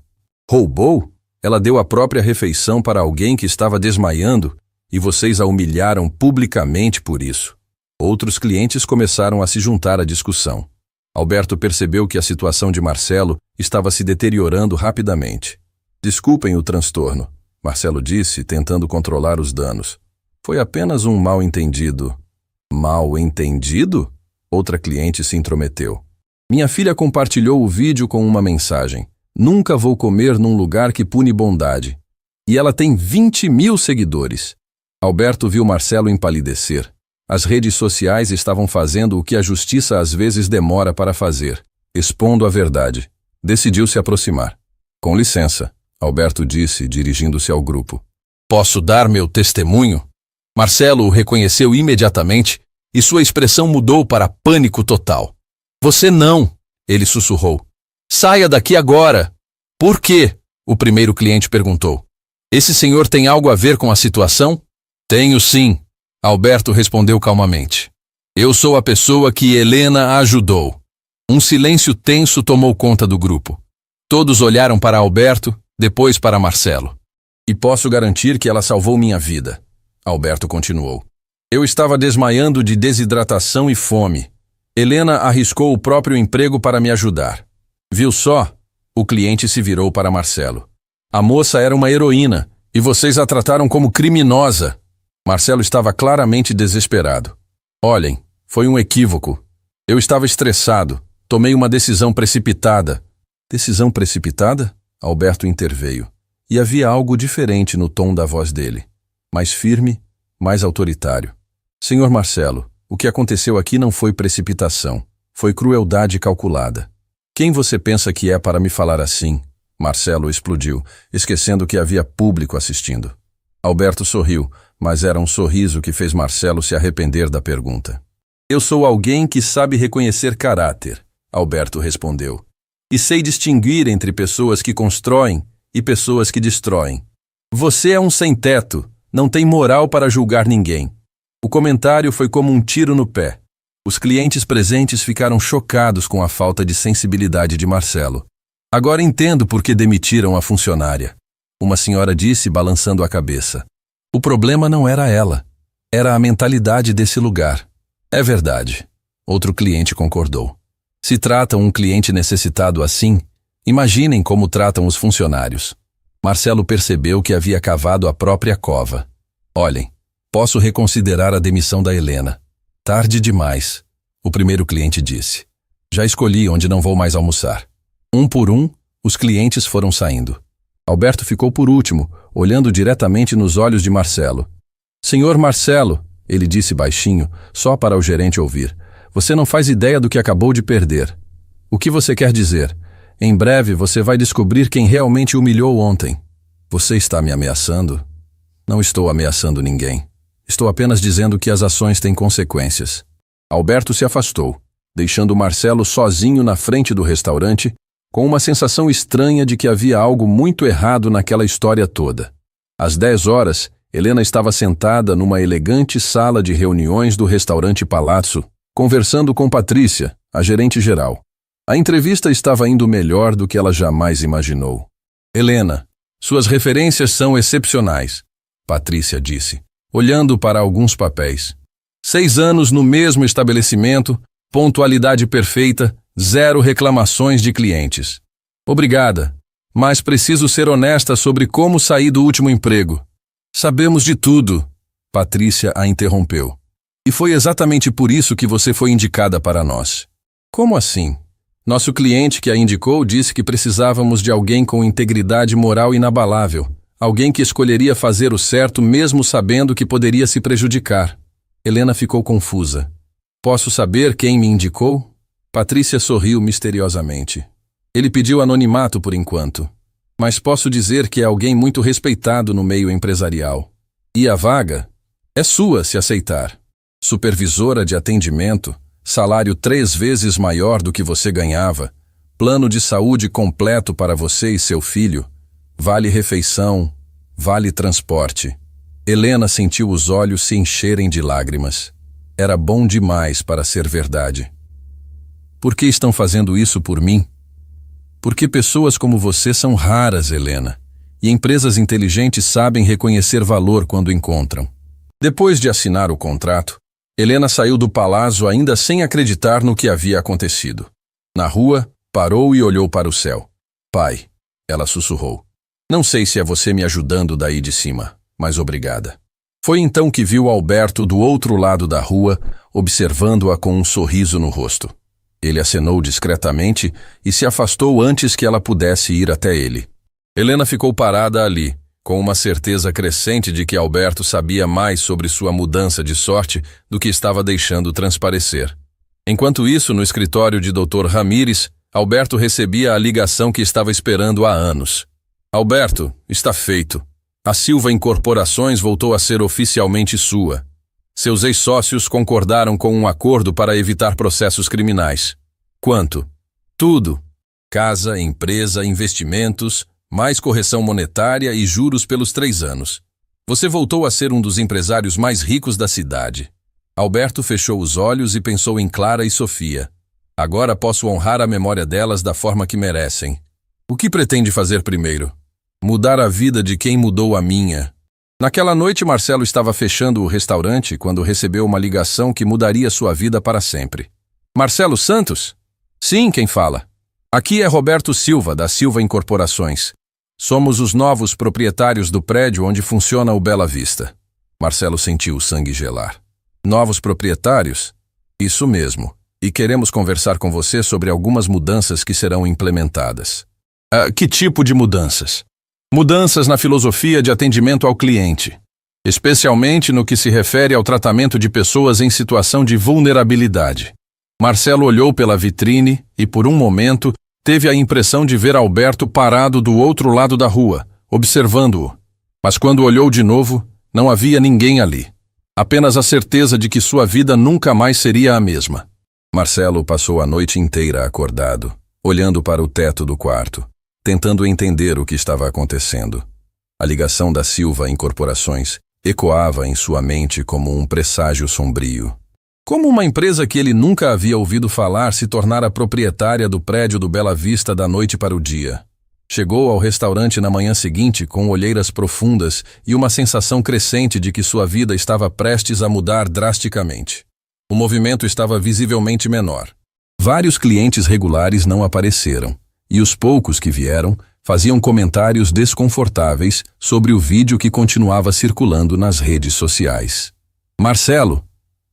Roubou? Ela deu a própria refeição para alguém que estava desmaiando e vocês a humilharam publicamente por isso. Outros clientes começaram a se juntar à discussão. Alberto percebeu que a situação de Marcelo estava se deteriorando rapidamente. Desculpem o transtorno, Marcelo disse, tentando controlar os danos. Foi apenas um mal-entendido. Mal-entendido? Outra cliente se intrometeu. Minha filha compartilhou o vídeo com uma mensagem. Nunca vou comer num lugar que pune bondade. E ela tem 20.000 seguidores. Alberto viu Marcelo empalidecer. As redes sociais estavam fazendo o que a justiça às vezes demora para fazer, expondo a verdade. Decidiu se aproximar. Com licença, Alberto disse, dirigindo-se ao grupo. Posso dar meu testemunho? Marcelo o reconheceu imediatamente e sua expressão mudou para pânico total. Você não, ele sussurrou. Saia daqui agora. Por quê? O primeiro cliente perguntou. Esse senhor tem algo a ver com a situação? Tenho sim, Alberto respondeu calmamente. Eu sou a pessoa que Helena ajudou. Um silêncio tenso tomou conta do grupo. Todos olharam para Alberto, depois para Marcelo. E posso garantir que ela salvou minha vida, Alberto continuou. Eu estava desmaiando de desidratação e fome. Helena arriscou o próprio emprego para me ajudar. Viu só? O cliente se virou para Marcelo. A moça era uma heroína e vocês a trataram como criminosa. Marcelo estava claramente desesperado. Olhem, foi um equívoco. Eu estava estressado. Tomei uma decisão precipitada. Decisão precipitada? Alberto interveio. E havia algo diferente no tom da voz dele. Mais firme, mais autoritário. Senhor Marcelo, o que aconteceu aqui não foi precipitação. Foi crueldade calculada. Quem você pensa que é para me falar assim? Marcelo explodiu, esquecendo que havia público assistindo. Alberto sorriu, mas era um sorriso que fez Marcelo se arrepender da pergunta. Eu sou alguém que sabe reconhecer caráter, Alberto respondeu. E sei distinguir entre pessoas que constroem e pessoas que destroem. Você é um sem-teto, não tem moral para julgar ninguém. O comentário foi como um tiro no pé. Os clientes presentes ficaram chocados com a falta de sensibilidade de Marcelo. Agora entendo por que demitiram a funcionária. Uma senhora disse, balançando a cabeça. O problema não era ela. Era a mentalidade desse lugar. É verdade. Outro cliente concordou. Se tratam um cliente necessitado assim, imaginem como tratam os funcionários. Marcelo percebeu que havia cavado a própria cova. Olhem, posso reconsiderar a demissão da Helena. Tarde demais, o primeiro cliente disse. Já escolhi onde não vou mais almoçar. Um por um, os clientes foram saindo. Alberto ficou por último, olhando diretamente nos olhos de Marcelo. Senhor Marcelo, ele disse baixinho, só para o gerente ouvir. Você não faz ideia do que acabou de perder. O que você quer dizer? Em breve você vai descobrir quem realmente humilhou ontem. Você está me ameaçando? Não estou ameaçando ninguém. Estou apenas dizendo que as ações têm consequências. Alberto se afastou, deixando Marcelo sozinho na frente do restaurante, com uma sensação estranha de que havia algo muito errado naquela história toda. Às 10 horas, Helena estava sentada numa elegante sala de reuniões do restaurante Palazzo, conversando com Patrícia, a gerente geral. A entrevista estava indo melhor do que ela jamais imaginou. Helena, suas referências são excepcionais, Patrícia disse, olhando para alguns papéis. 6 anos no mesmo estabelecimento, pontualidade perfeita, 0 reclamações de clientes. Obrigada, mas preciso ser honesta sobre como saí do último emprego. Sabemos de tudo, Patrícia a interrompeu. E foi exatamente por isso que você foi indicada para nós. Como assim? Nosso cliente que a indicou disse que precisávamos de alguém com integridade moral inabalável, alguém que escolheria fazer o certo mesmo sabendo que poderia se prejudicar. Helena ficou confusa. Posso saber quem me indicou? Patrícia sorriu misteriosamente. Ele pediu anonimato por enquanto, mas posso dizer que é alguém muito respeitado no meio empresarial. E a vaga? É sua se aceitar. Supervisora de atendimento, salário 3 vezes maior do que você ganhava, plano de saúde completo para você e seu filho, vale refeição, vale transporte. Helena sentiu os olhos se encherem de lágrimas. Era bom demais para ser verdade. Por que estão fazendo isso por mim? Porque pessoas como você são raras, Helena, e empresas inteligentes sabem reconhecer valor quando encontram. Depois de assinar o contrato, Helena saiu do palácio ainda sem acreditar no que havia acontecido. Na rua, parou e olhou para o céu. Pai, ela sussurrou. Não sei se é você me ajudando daí de cima, mas obrigada. Foi então que viu Alberto do outro lado da rua, observando-a com um sorriso no rosto. Ele acenou discretamente e se afastou antes que ela pudesse ir até ele. Helena ficou parada ali, com uma certeza crescente de que Alberto sabia mais sobre sua mudança de sorte do que estava deixando transparecer. Enquanto isso, no escritório de Dr. Ramírez, Alberto recebia a ligação que estava esperando há anos. Alberto, está feito. A Silva Incorporações voltou a ser oficialmente sua. Seus ex-sócios concordaram com um acordo para evitar processos criminais. Quanto? Tudo. Casa, empresa, investimentos, mais correção monetária e juros pelos 3 anos. Você voltou a ser um dos empresários mais ricos da cidade. Alberto fechou os olhos e pensou em Clara e Sofia. Agora posso honrar a memória delas da forma que merecem. O que pretende fazer primeiro? Mudar a vida de quem mudou a minha. Naquela noite, Marcelo estava fechando o restaurante quando recebeu uma ligação que mudaria sua vida para sempre. Marcelo Santos? Sim, quem fala? Aqui é Roberto Silva, da Silva Incorporações. Somos os novos proprietários do prédio onde funciona o Bela Vista. Marcelo sentiu o sangue gelar. Novos proprietários? Isso mesmo. E queremos conversar com você sobre algumas mudanças que serão implementadas. Que tipo de mudanças? Mudanças na filosofia de atendimento ao cliente, especialmente no que se refere ao tratamento de pessoas em situação de vulnerabilidade. Marcelo olhou pela vitrine e, por um momento, teve a impressão de ver Alberto parado do outro lado da rua, observando-o. Mas quando olhou de novo, não havia ninguém ali. Apenas a certeza de que sua vida nunca mais seria a mesma. Marcelo passou a noite inteira acordado, olhando para o teto do quarto, tentando entender o que estava acontecendo. A ligação da Silva Incorporações ecoava em sua mente como um presságio sombrio. Como uma empresa que ele nunca havia ouvido falar se tornara proprietária do prédio do Bela Vista da noite para o dia. Chegou ao restaurante na manhã seguinte com olheiras profundas e uma sensação crescente de que sua vida estava prestes a mudar drasticamente. O movimento estava visivelmente menor. Vários clientes regulares não apareceram, e os poucos que vieram faziam comentários desconfortáveis sobre o vídeo que continuava circulando nas redes sociais. Marcelo,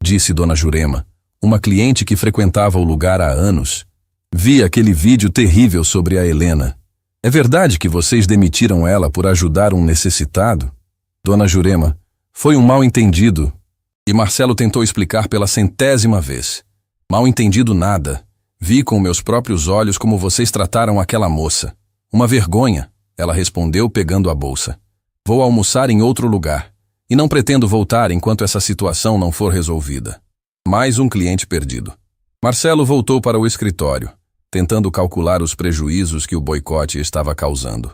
disse Dona Jurema, uma cliente que frequentava o lugar há anos, vi aquele vídeo terrível sobre a Helena. É verdade que vocês demitiram ela por ajudar um necessitado? Dona Jurema, foi um mal-entendido. E Marcelo tentou explicar pela 100ª vez. Mal-entendido nada. Vi com meus próprios olhos como vocês trataram aquela moça. Uma vergonha, ela respondeu pegando a bolsa. Vou almoçar em outro lugar. E não pretendo voltar enquanto essa situação não for resolvida. Mais um cliente perdido. Marcelo voltou para o escritório, tentando calcular os prejuízos que o boicote estava causando.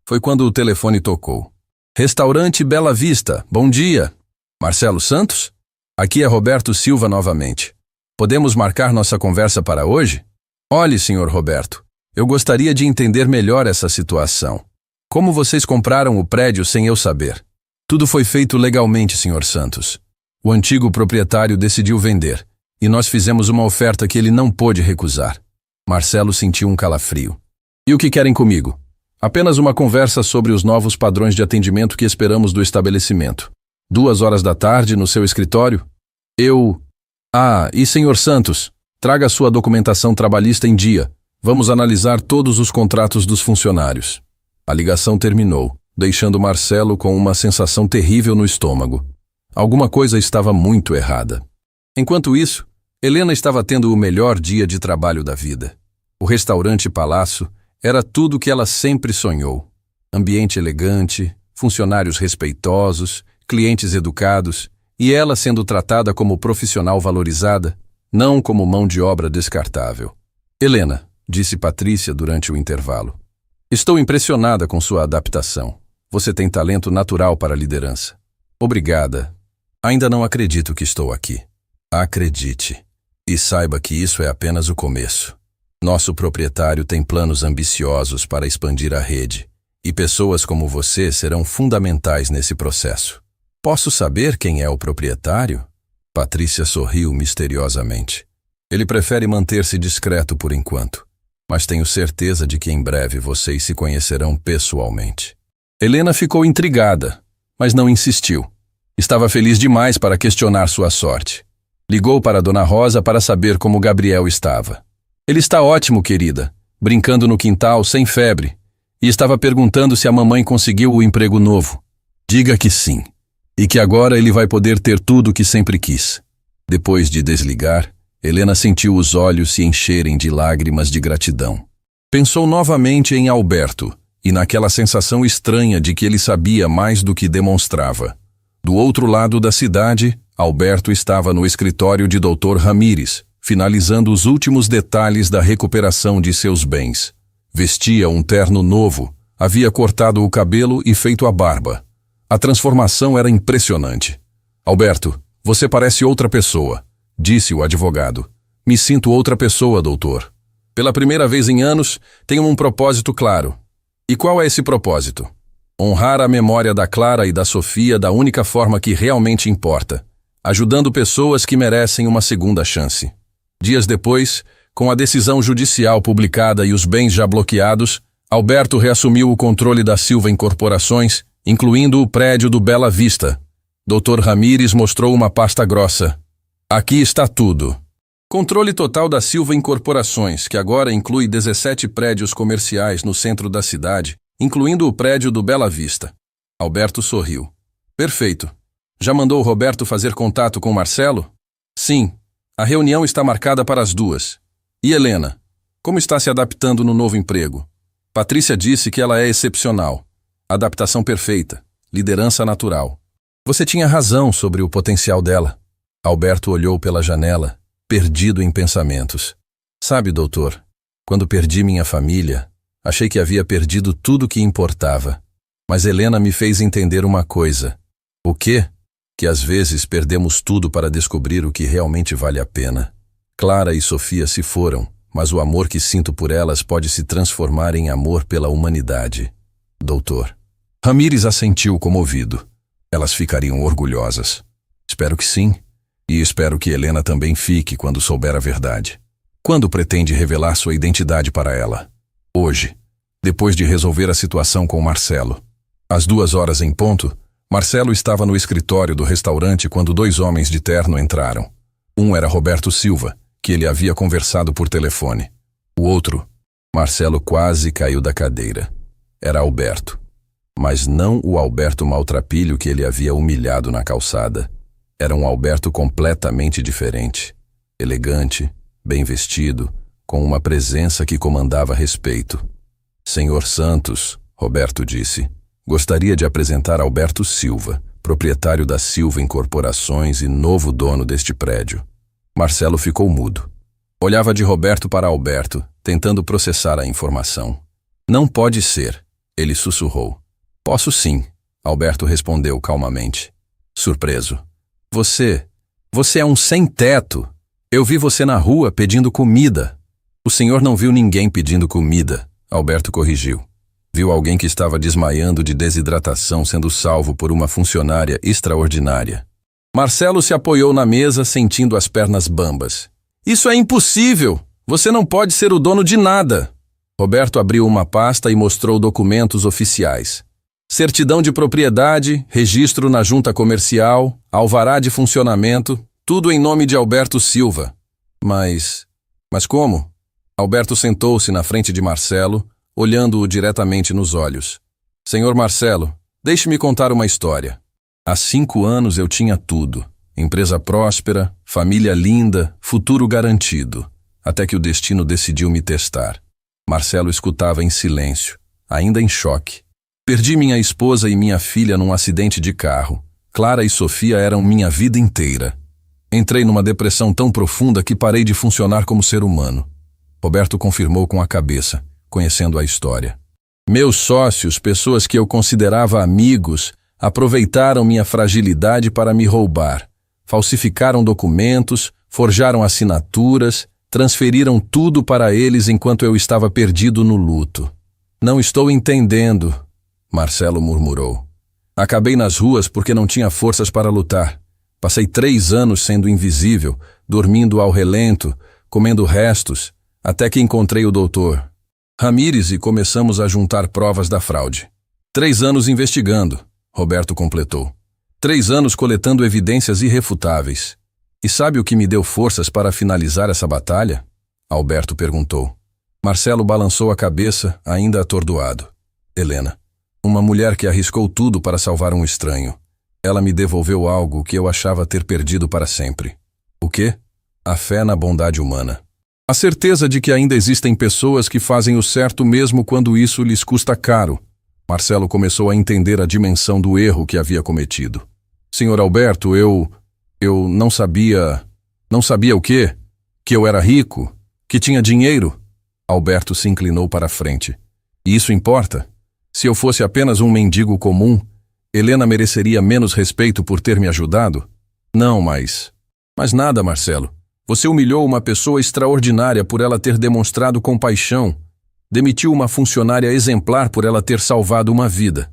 Foi quando o telefone tocou. Restaurante Bela Vista, bom dia. Marcelo Santos? Aqui é Roberto Silva novamente. Podemos marcar nossa conversa para hoje? Olhe, senhor Roberto, eu gostaria de entender melhor essa situação. Como vocês compraram o prédio sem eu saber? Tudo foi feito legalmente, senhor Santos. O antigo proprietário decidiu vender, e nós fizemos uma oferta que ele não pôde recusar. Marcelo sentiu um calafrio. E o que querem comigo? Apenas uma conversa sobre os novos padrões de atendimento que esperamos do estabelecimento. 2 da tarde no seu escritório? E senhor Santos, traga sua documentação trabalhista em dia. Vamos analisar todos os contratos dos funcionários. A ligação terminou, deixando Marcelo com uma sensação terrível no estômago. Alguma coisa estava muito errada. Enquanto isso, Helena estava tendo o melhor dia de trabalho da vida. O restaurante Palácio era tudo o que ela sempre sonhou. Ambiente elegante, funcionários respeitosos, clientes educados, e ela sendo tratada como profissional valorizada, não como mão de obra descartável. Helena, disse Patrícia durante o intervalo, estou impressionada com sua adaptação. Você tem talento natural para a liderança. Obrigada. Ainda não acredito que estou aqui. Acredite. E saiba que isso é apenas o começo. Nosso proprietário tem planos ambiciosos para expandir a rede, e pessoas como você serão fundamentais nesse processo. Posso saber quem é o proprietário? Patrícia sorriu misteriosamente. Ele prefere manter-se discreto por enquanto, mas tenho certeza de que em breve vocês se conhecerão pessoalmente. Helena ficou intrigada, mas não insistiu. Estava feliz demais para questionar sua sorte. Ligou para Dona Rosa para saber como Gabriel estava. Ele está ótimo, querida, brincando no quintal sem febre, e estava perguntando se a mamãe conseguiu o emprego novo. Diga que sim, e que agora ele vai poder ter tudo o que sempre quis. Depois de desligar, Helena sentiu os olhos se encherem de lágrimas de gratidão. Pensou novamente em Alberto, e naquela sensação estranha de que ele sabia mais do que demonstrava. Do outro lado da cidade, Alberto estava no escritório de Dr. Ramírez, finalizando os últimos detalhes da recuperação de seus bens. Vestia um terno novo, havia cortado o cabelo e feito a barba. A transformação era impressionante. Alberto, você parece outra pessoa, disse o advogado. Me sinto outra pessoa, doutor. Pela primeira vez em anos, tenho um propósito claro. E qual é esse propósito? Honrar a memória da Clara e da Sofia da única forma que realmente importa, ajudando pessoas que merecem uma segunda chance. Dias depois, com a decisão judicial publicada e os bens já bloqueados, Alberto reassumiu o controle da Silva Incorporações, incluindo o prédio do Bela Vista. Dr. Ramírez mostrou uma pasta grossa. Aqui está tudo. Controle total da Silva Incorporações, que agora inclui 17 prédios comerciais no centro da cidade, incluindo o prédio do Bela Vista. Alberto sorriu. Perfeito. Já mandou o Roberto fazer contato com Marcelo? Sim. A reunião está marcada para as 2. E Helena? Como está se adaptando no novo emprego? Patrícia disse que ela é excepcional. Adaptação perfeita. Liderança natural. Você tinha razão sobre o potencial dela. Alberto olhou pela janela, perdido em pensamentos. Sabe, doutor, quando perdi minha família, achei que havia perdido tudo que importava. Mas Helena me fez entender uma coisa. O quê? Que às vezes perdemos tudo para descobrir o que realmente vale a pena. Clara e Sofia se foram, mas o amor que sinto por elas pode se transformar em amor pela humanidade. Doutor. Ramírez assentiu comovido. Elas ficariam orgulhosas. Espero que sim. E espero que Helena também fique quando souber a verdade. Quando pretende revelar sua identidade para ela? Hoje, depois de resolver a situação com Marcelo. Às 2 horas em ponto, Marcelo estava no escritório do restaurante quando 2 homens de terno entraram. Um era Roberto Silva, que ele havia conversado por telefone. O outro, Marcelo quase caiu da cadeira. Era Alberto. Mas não o Alberto maltrapilho que ele havia humilhado na calçada. Era um Alberto completamente diferente. Elegante, bem vestido, com uma presença que comandava respeito. Senhor Santos, Roberto disse, gostaria de apresentar Alberto Silva, proprietário da Silva Incorporações e novo dono deste prédio. Marcelo ficou mudo. Olhava de Roberto para Alberto, tentando processar a informação. Não pode ser, ele sussurrou. Posso sim, Alberto respondeu calmamente. Surpreso. Você é um sem-teto. Eu vi você na rua pedindo comida. O senhor não viu ninguém pedindo comida, Alberto corrigiu. Viu alguém que estava desmaiando de desidratação sendo salvo por uma funcionária extraordinária. Marcelo se apoiou na mesa, sentindo as pernas bambas. Isso é impossível! Você não pode ser o dono de nada! Roberto abriu uma pasta e mostrou documentos oficiais. Certidão de propriedade, registro na junta comercial, alvará de funcionamento, tudo em nome de Alberto Silva. Mas como? Alberto sentou-se na frente de Marcelo, olhando-o diretamente nos olhos. Senhor Marcelo, deixe-me contar uma história. Há 5 anos eu tinha tudo. Empresa próspera, família linda, futuro garantido. Até que o destino decidiu me testar. Marcelo escutava em silêncio, ainda em choque. Perdi minha esposa e minha filha num acidente de carro. Clara e Sofia eram minha vida inteira. Entrei numa depressão tão profunda que parei de funcionar como ser humano. Roberto confirmou com a cabeça, conhecendo a história. Meus sócios, pessoas que eu considerava amigos, aproveitaram minha fragilidade para me roubar. Falsificaram documentos, forjaram assinaturas, transferiram tudo para eles enquanto eu estava perdido no luto. Não estou entendendo, Marcelo murmurou. Acabei nas ruas porque não tinha forças para lutar. Passei 3 anos sendo invisível, dormindo ao relento, comendo restos, até que encontrei o doutor Ramírez e começamos a juntar provas da fraude. 3 anos investigando, Roberto completou. 3 anos coletando evidências irrefutáveis. E sabe o que me deu forças para finalizar essa batalha? Alberto perguntou. Marcelo balançou a cabeça, ainda atordoado. Helena, uma mulher que arriscou tudo para salvar um estranho. Ela me devolveu algo que eu achava ter perdido para sempre. O quê? A fé na bondade humana. A certeza de que ainda existem pessoas que fazem o certo mesmo quando isso lhes custa caro. Marcelo começou a entender a dimensão do erro que havia cometido. Senhor Alberto, eu não sabia... Não sabia o quê? Que eu era rico? Que tinha dinheiro? Alberto se inclinou para a frente. E isso importa? Se eu fosse apenas um mendigo comum, Helena mereceria menos respeito por ter me ajudado? Não, mas nada, Marcelo. Você humilhou uma pessoa extraordinária por ela ter demonstrado compaixão. Demitiu uma funcionária exemplar por ela ter salvado uma vida.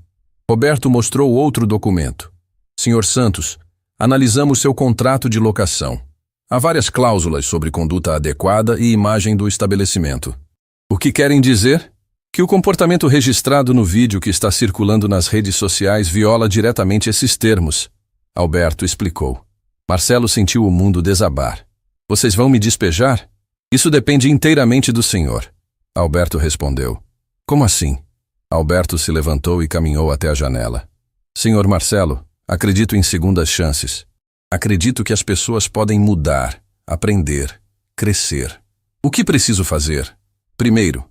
Roberto mostrou outro documento. Senhor Santos, analisamos seu contrato de locação. Há várias cláusulas sobre conduta adequada e imagem do estabelecimento. O que querem dizer? Que o comportamento registrado no vídeo que está circulando nas redes sociais viola diretamente esses termos. Alberto explicou. Marcelo sentiu o mundo desabar. Vocês vão me despejar? Isso depende inteiramente do senhor. Alberto respondeu. Como assim? Alberto se levantou e caminhou até a janela. Senhor Marcelo, acredito em segundas chances. Acredito que as pessoas podem mudar, aprender, crescer. O que preciso fazer? Primeiro,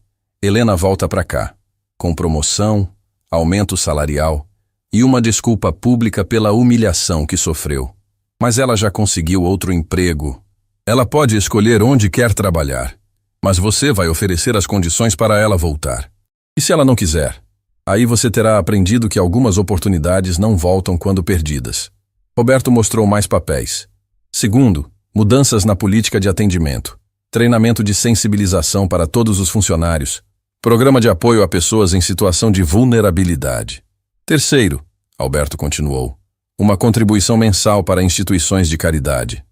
Helena volta para cá, com promoção, aumento salarial e uma desculpa pública pela humilhação que sofreu. Mas ela já conseguiu outro emprego. Ela pode escolher onde quer trabalhar, mas você vai oferecer as condições para ela voltar. E se ela não quiser? Aí você terá aprendido que algumas oportunidades não voltam quando perdidas. Roberto mostrou mais papéis. Segundo, mudanças na política de atendimento. Treinamento de sensibilização para todos os funcionários. Programa de apoio a pessoas em situação de vulnerabilidade. Terceiro, Alberto continuou, uma contribuição mensal para instituições de caridade.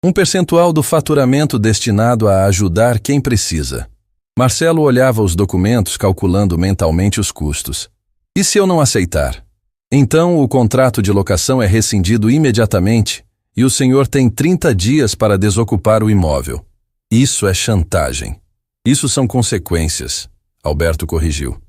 Um percentual do faturamento destinado a ajudar quem precisa. Marcelo olhava os documentos calculando mentalmente os custos. E se eu não aceitar? Então o contrato de locação é rescindido imediatamente e o senhor tem 30 dias para desocupar o imóvel. Isso é chantagem. Isso são consequências, Alberto corrigiu.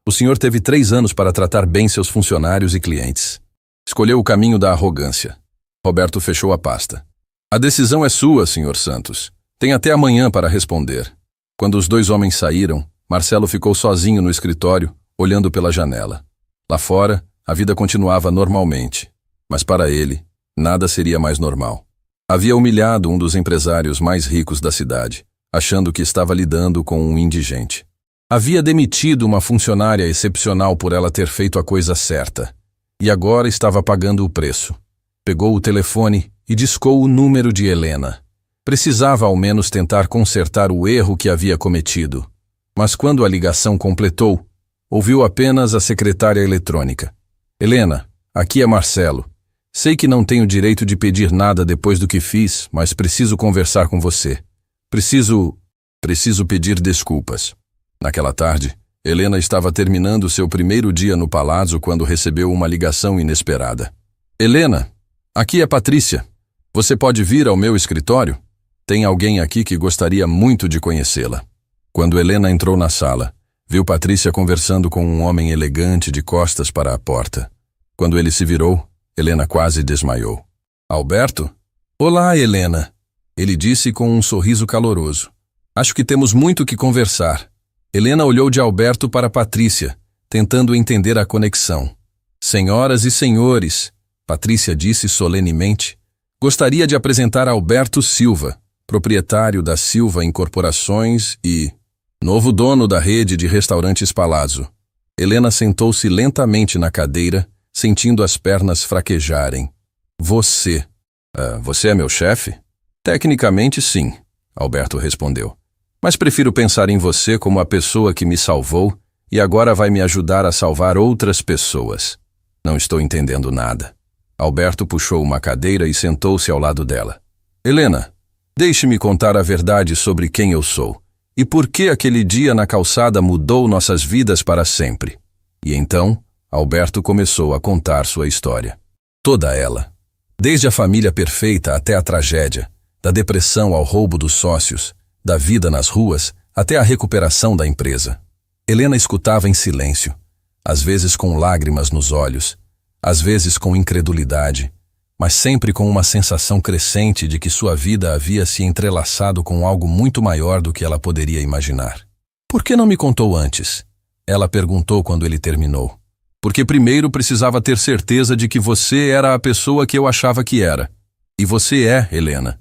O senhor teve 3 anos para tratar bem seus funcionários e clientes. Escolheu o caminho da arrogância. Roberto fechou a pasta. A decisão é sua, senhor Santos. Tem até amanhã para responder. Quando os 2 homens saíram, Marcelo ficou sozinho no escritório, olhando pela janela. Lá fora, a vida continuava normalmente. Mas para ele, nada seria mais normal. Havia humilhado um dos empresários mais ricos da cidade, achando que estava lidando com um indigente. Havia demitido uma funcionária excepcional por ela ter feito a coisa certa. E agora estava pagando o preço. Pegou o telefone e discou o número de Helena. Precisava ao menos tentar consertar o erro que havia cometido. Mas quando a ligação completou, ouviu apenas a secretária eletrônica. Helena, aqui é Marcelo. Sei que não tenho direito de pedir nada depois do que fiz, mas preciso conversar com você. Preciso pedir desculpas. Naquela tarde, Helena estava terminando seu primeiro dia no palácio quando recebeu uma ligação inesperada. Helena, aqui é Patrícia. Você pode vir ao meu escritório? Tem alguém aqui que gostaria muito de conhecê-la. Quando Helena entrou na sala, viu Patrícia conversando com um homem elegante de costas para a porta. Quando ele se virou, Helena quase desmaiou. Alberto? Olá, Helena. Ele disse com um sorriso caloroso. Acho que temos muito que conversar. Helena olhou de Alberto para Patrícia, tentando entender a conexão. Senhoras e senhores, Patrícia disse solenemente, gostaria de apresentar Alberto Silva, proprietário da Silva Incorporações e novo dono da rede de restaurantes Palazzo. Helena sentou-se lentamente na cadeira, sentindo as pernas fraquejarem. Você é meu chefe? Tecnicamente, sim, Alberto respondeu. Mas prefiro pensar em você como a pessoa que me salvou e agora vai me ajudar a salvar outras pessoas. Não estou entendendo nada. Alberto puxou uma cadeira e sentou-se ao lado dela. Helena, deixe-me contar a verdade sobre quem eu sou e por que aquele dia na calçada mudou nossas vidas para sempre. E então, Alberto começou a contar sua história. Toda ela. Desde a família perfeita até a tragédia, da depressão ao roubo dos sócios, da vida nas ruas até a recuperação da empresa. Helena escutava em silêncio, às vezes com lágrimas nos olhos, às vezes com incredulidade, mas sempre com uma sensação crescente de que sua vida havia se entrelaçado com algo muito maior do que ela poderia imaginar. Por que não me contou antes? Ela perguntou quando ele terminou. Porque primeiro precisava ter certeza de que você era a pessoa que eu achava que era. E você é, Helena.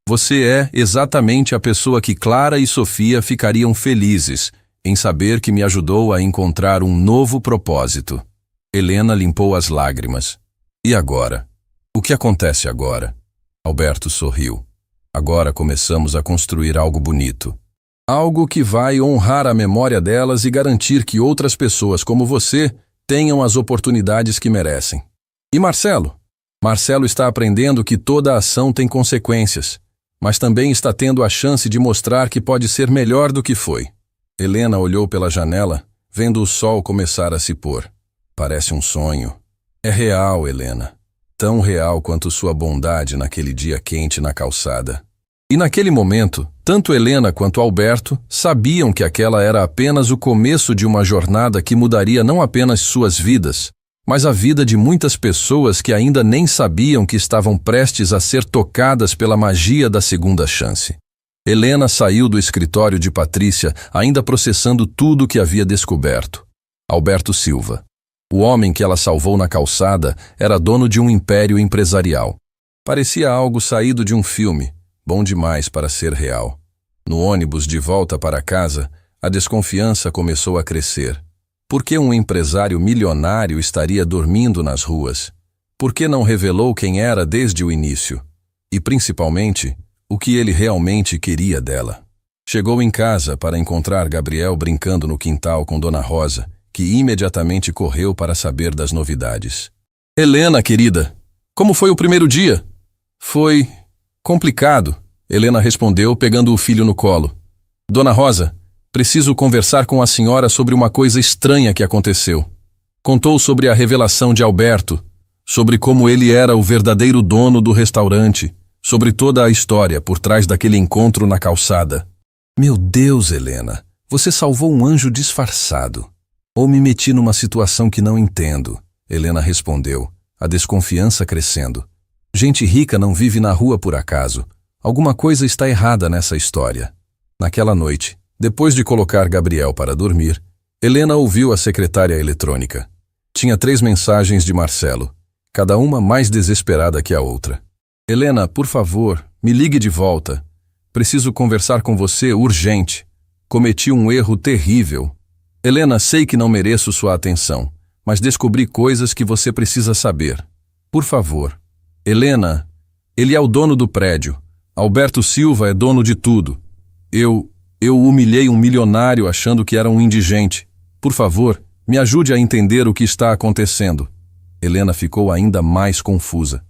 Você é exatamente a pessoa que Clara e Sofia ficariam felizes em saber que me ajudou a encontrar um novo propósito. Helena limpou as lágrimas. E agora? O que acontece agora? Alberto sorriu. Agora começamos a construir algo bonito. Algo que vai honrar a memória delas e garantir que outras pessoas como você tenham as oportunidades que merecem. E Marcelo? Marcelo está aprendendo que toda ação tem consequências, mas também está tendo a chance de mostrar que pode ser melhor do que foi. Helena olhou pela janela, vendo o sol começar a se pôr. Parece um sonho. É real, Helena. Tão real quanto sua bondade naquele dia quente na calçada. E naquele momento, tanto Helena quanto Alberto sabiam que aquela era apenas o começo de uma jornada que mudaria não apenas suas vidas, mas a vida de muitas pessoas que ainda nem sabiam que estavam prestes a ser tocadas pela magia da segunda chance. Helena saiu do escritório de Patrícia, ainda processando tudo o que havia descoberto. Alberto Silva. O homem que ela salvou na calçada era dono de um império empresarial. Parecia algo saído de um filme, bom demais para ser real. No ônibus de volta para casa, a desconfiança começou a crescer. Por que um empresário milionário estaria dormindo nas ruas? Por que não revelou quem era desde o início? E, principalmente, o que ele realmente queria dela? Chegou em casa para encontrar Gabriel brincando no quintal com Dona Rosa, que imediatamente correu para saber das novidades. Helena, querida, como foi o primeiro dia? Foi Complicado, Helena respondeu, pegando o filho no colo. Dona Rosa, preciso conversar com a senhora sobre uma coisa estranha que aconteceu. Contou sobre a revelação de Alberto, sobre como ele era o verdadeiro dono do restaurante, sobre toda a história por trás daquele encontro na calçada. Meu Deus, Helena, você salvou um anjo disfarçado. Ou me meti numa situação que não entendo, Helena respondeu, a desconfiança crescendo. Gente rica não vive na rua por acaso. Alguma coisa está errada nessa história. Naquela noite, depois de colocar Gabriel para dormir, Helena ouviu a secretária eletrônica. Tinha 3 mensagens de Marcelo, cada uma mais desesperada que a outra. Helena, por favor, me ligue de volta. Preciso conversar com você urgente. Cometi um erro terrível. Helena, sei que não mereço sua atenção, mas descobri coisas que você precisa saber. Por favor. Helena, ele é o dono do prédio. Alberto Silva é dono de tudo. Eu humilhei um milionário achando que era um indigente. Por favor, me ajude a entender o que está acontecendo. Helena ficou ainda mais confusa.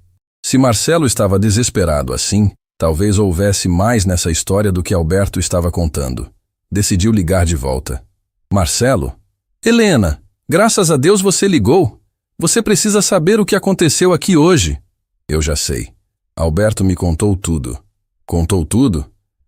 Se Marcelo estava desesperado assim, talvez houvesse mais nessa história do que Alberto estava contando. Decidiu ligar de volta. Marcelo? Helena, graças a Deus você ligou. Você precisa saber o que aconteceu aqui hoje. Eu já sei. Alberto me contou tudo. Contou tudo?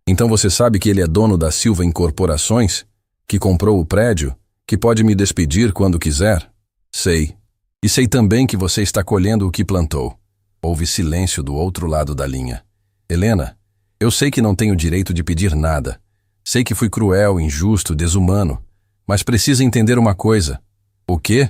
Então você sabe que ele é dono da Silva Incorporações? Que comprou o prédio? Que pode me despedir quando quiser? Sei. E sei também que você está colhendo o que plantou. Houve silêncio do outro lado da linha. Helena, eu sei que não tenho direito de pedir nada. Sei que fui cruel, injusto, desumano. Mas precisa entender uma coisa. O quê?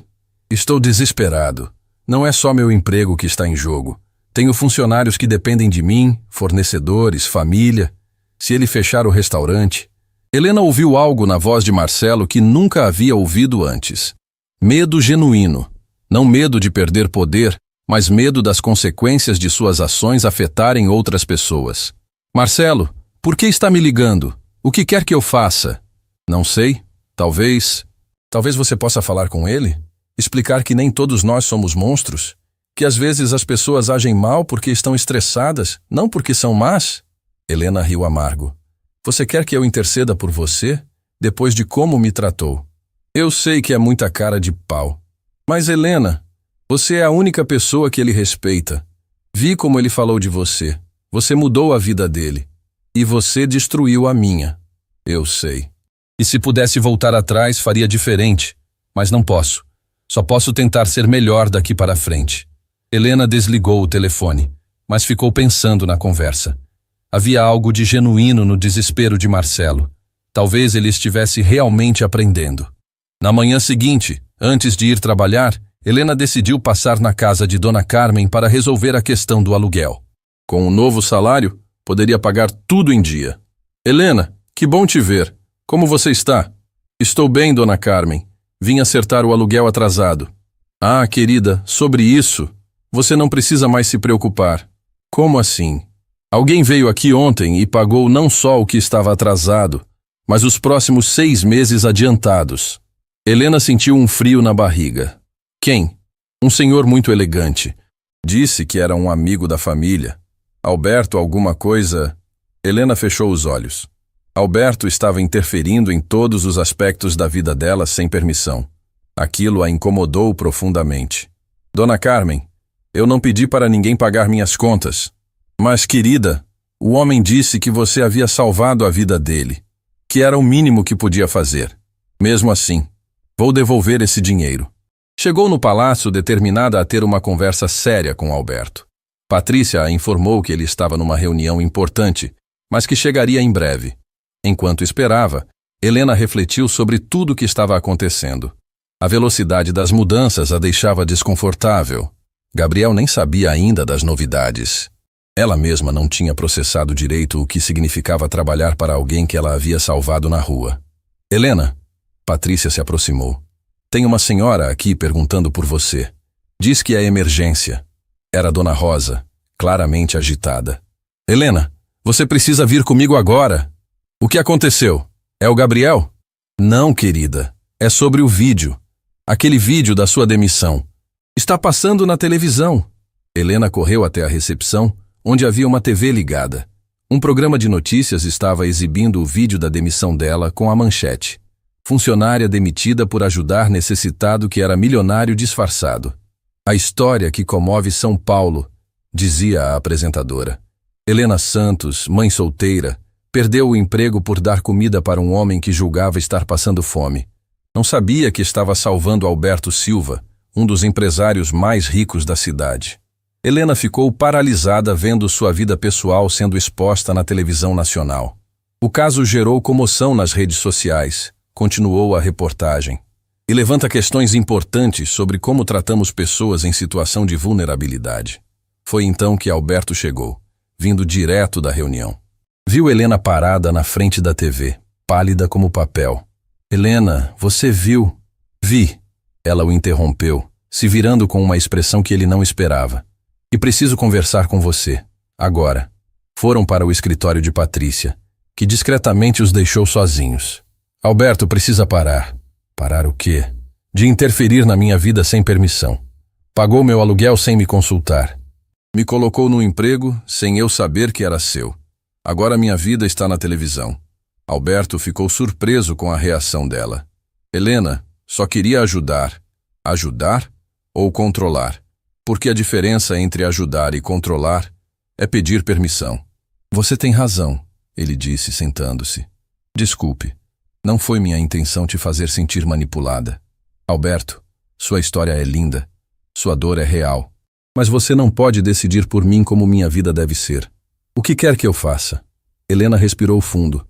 Estou desesperado. Não é só meu emprego que está em jogo. Tenho funcionários que dependem de mim, fornecedores, família. Se ele fechar o restaurante... Helena ouviu algo na voz de Marcelo que nunca havia ouvido antes. Medo genuíno. Não medo de perder poder, mas medo das consequências de suas ações afetarem outras pessoas. Marcelo, por que está me ligando? O que quer que eu faça? Não sei. Talvez você possa falar com ele? Explicar que nem todos nós somos monstros? Que às vezes as pessoas agem mal porque estão estressadas, não porque são más? Helena riu amargo. Você quer que eu interceda por você? Depois de como me tratou. Eu sei que é muita cara de pau. Mas Helena, você é a única pessoa que ele respeita. Vi como ele falou de você. Você mudou a vida dele. E você destruiu a minha. Eu sei. E se pudesse voltar atrás, faria diferente. Mas não posso. Só posso tentar ser melhor daqui para frente. Helena desligou o telefone, mas ficou pensando na conversa. Havia algo de genuíno no desespero de Marcelo. Talvez ele estivesse realmente aprendendo. Na manhã seguinte, antes de ir trabalhar, Helena decidiu passar na casa de Dona Carmen para resolver a questão do aluguel. Com um novo salário, poderia pagar tudo em dia. Helena, que bom te ver. Como você está? Estou bem, Dona Carmen. Vim acertar o aluguel atrasado. Ah, querida, sobre isso... Você não precisa mais se preocupar. Como assim? Alguém veio aqui ontem e pagou não só o que estava atrasado, mas os próximos 6 meses adiantados. Helena sentiu um frio na barriga. Quem? Um senhor muito elegante. Disse que era um amigo da família. Alberto alguma coisa... Helena fechou os olhos. Alberto estava interferindo em todos os aspectos da vida dela sem permissão. Aquilo a incomodou profundamente. Dona Carmen, eu não pedi para ninguém pagar minhas contas. Mas, querida, o homem disse que você havia salvado a vida dele, que era o mínimo que podia fazer. Mesmo assim, vou devolver esse dinheiro. Chegou no palácio determinada a ter uma conversa séria com Alberto. Patrícia a informou que ele estava numa reunião importante, mas que chegaria em breve. Enquanto esperava, Helena refletiu sobre tudo o que estava acontecendo. A velocidade das mudanças a deixava desconfortável. Gabriel nem sabia ainda das novidades. Ela mesma não tinha processado direito o que significava trabalhar para alguém que ela havia salvado na rua. Helena, Patrícia se aproximou. Tem uma senhora aqui perguntando por você. Diz que é emergência. Era Dona Rosa, claramente agitada. Helena, você precisa vir comigo agora. O que aconteceu? É o Gabriel? Não, querida. É sobre o vídeo. Aquele vídeo da sua demissão. Está passando na televisão. Helena correu até a recepção, onde havia uma TV ligada. Um programa de notícias estava exibindo o vídeo da demissão dela com a manchete: funcionária demitida por ajudar necessitado que era milionário disfarçado. A história que comove São Paulo, dizia a apresentadora. Helena Santos, mãe solteira, perdeu o emprego por dar comida para um homem que julgava estar passando fome. Não sabia que estava salvando Alberto Silva, um dos empresários mais ricos da cidade. Helena ficou paralisada vendo sua vida pessoal sendo exposta na televisão nacional. O caso gerou comoção nas redes sociais, continuou a reportagem, e levanta questões importantes sobre como tratamos pessoas em situação de vulnerabilidade. Foi então que Alberto chegou, vindo direto da reunião. Viu Helena parada na frente da TV, pálida como papel. Helena, você viu? Vi. Ela o interrompeu, se virando com uma expressão que ele não esperava. E preciso conversar com você, agora. Foram para o escritório de Patrícia, que discretamente os deixou sozinhos. Alberto precisa parar. Parar o quê? De interferir na minha vida sem permissão. Pagou meu aluguel sem me consultar. Me colocou no emprego sem eu saber que era seu. Agora minha vida está na televisão. Alberto ficou surpreso com a reação dela. Helena só queria ajudar. Ajudar ou controlar? Porque a diferença entre ajudar e controlar é pedir permissão. Você tem razão, ele disse, sentando-se. Desculpe, não foi minha intenção te fazer sentir manipulada. Alberto, sua história é linda, sua dor é real, mas você não pode decidir por mim como minha vida deve ser. O que quer que eu faça? Helena respirou fundo.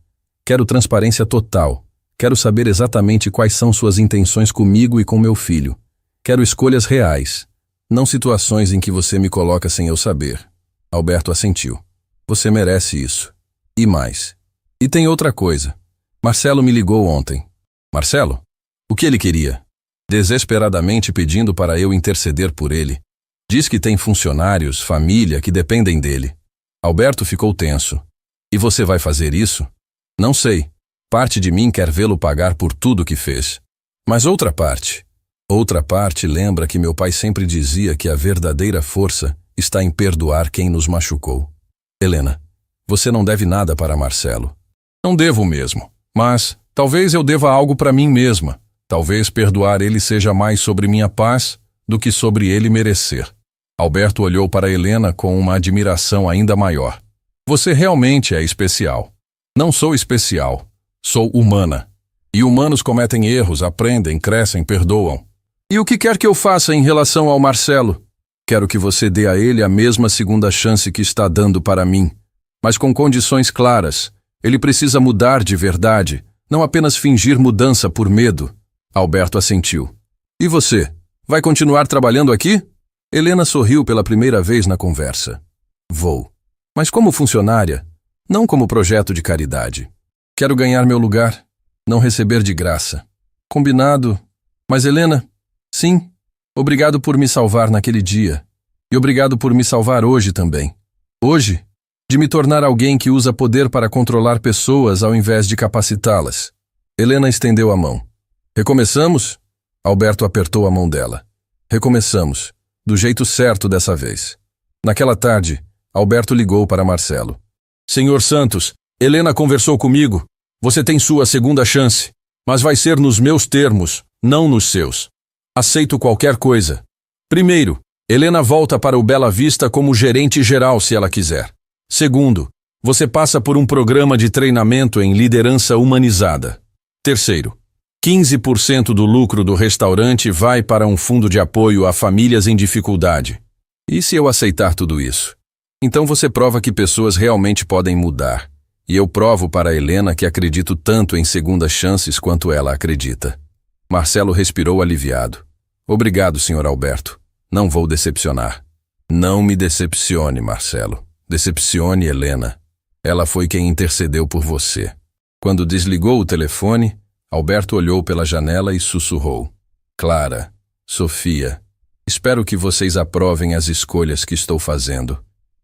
Quero transparência total. Quero saber exatamente quais são suas intenções comigo e com meu filho. Quero escolhas reais. Não situações em que você me coloca sem eu saber. Alberto assentiu. Você merece isso. E mais. E tem outra coisa. Marcelo me ligou ontem. Marcelo? O que ele queria? Desesperadamente pedindo para eu interceder por ele. Diz que tem funcionários, família que dependem dele. Alberto ficou tenso. E você vai fazer isso? Não sei. Parte de mim quer vê-lo pagar por tudo que fez. Mas outra parte lembra que meu pai sempre dizia que a verdadeira força está em perdoar quem nos machucou. Helena, você não deve nada para Marcelo. Não devo mesmo, mas talvez eu deva algo para mim mesma. Talvez perdoar ele seja mais sobre minha paz do que sobre ele merecer. Alberto olhou para Helena com uma admiração ainda maior. Você realmente é especial. Não sou especial, sou humana. E humanos cometem erros, aprendem, crescem, perdoam. E o que quer que eu faça em relação ao Marcelo? Quero que você dê a ele a mesma segunda chance que está dando para mim, mas com condições claras. Ele precisa mudar de verdade, não apenas fingir mudança por medo. Alberto assentiu. E você? Vai continuar trabalhando aqui? Helena sorriu pela primeira vez na conversa. Vou. Mas como funcionária, não como projeto de caridade. Quero ganhar meu lugar, não receber de graça. Combinado. Mas Helena... Sim, obrigado por me salvar naquele dia. E obrigado por me salvar hoje também. Hoje, de me tornar alguém que usa poder para controlar pessoas ao invés de capacitá-las. Helena estendeu a mão. Recomeçamos? Alberto apertou a mão dela. Recomeçamos, do jeito certo dessa vez. Naquela tarde, Alberto ligou para Marcelo. Senhor Santos, Helena conversou comigo. Você tem sua segunda chance, mas vai ser nos meus termos, não nos seus. Aceito qualquer coisa. Primeiro, Helena volta para o Bela Vista como gerente geral se ela quiser. Segundo, você passa por um programa de treinamento em liderança humanizada. Terceiro, 15% do lucro do restaurante vai para um fundo de apoio a famílias em dificuldade. E se eu aceitar tudo isso? Então você prova que pessoas realmente podem mudar. E eu provo para Helena que acredito tanto em segundas chances quanto ela acredita. Marcelo respirou aliviado. Obrigado, Sr. Alberto. Não vou decepcionar. Não me decepcione, Marcelo. Decepcione Helena. Ela foi quem intercedeu por você. Quando desligou o telefone, Alberto olhou pela janela e sussurrou. Clara, Sofia, espero que vocês aprovem as escolhas que estou fazendo.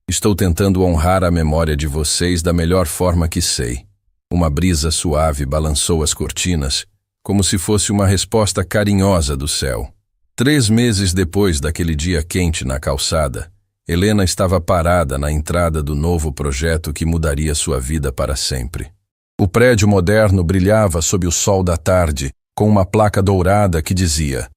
Estou tentando honrar a memória de vocês da melhor forma que sei. Uma brisa suave balançou as cortinas, como se fosse uma resposta carinhosa do céu. 3 meses depois daquele dia quente na calçada, Helena estava parada na entrada do novo projeto que mudaria sua vida para sempre. O prédio moderno brilhava sob o sol da tarde, com uma placa dourada que dizia: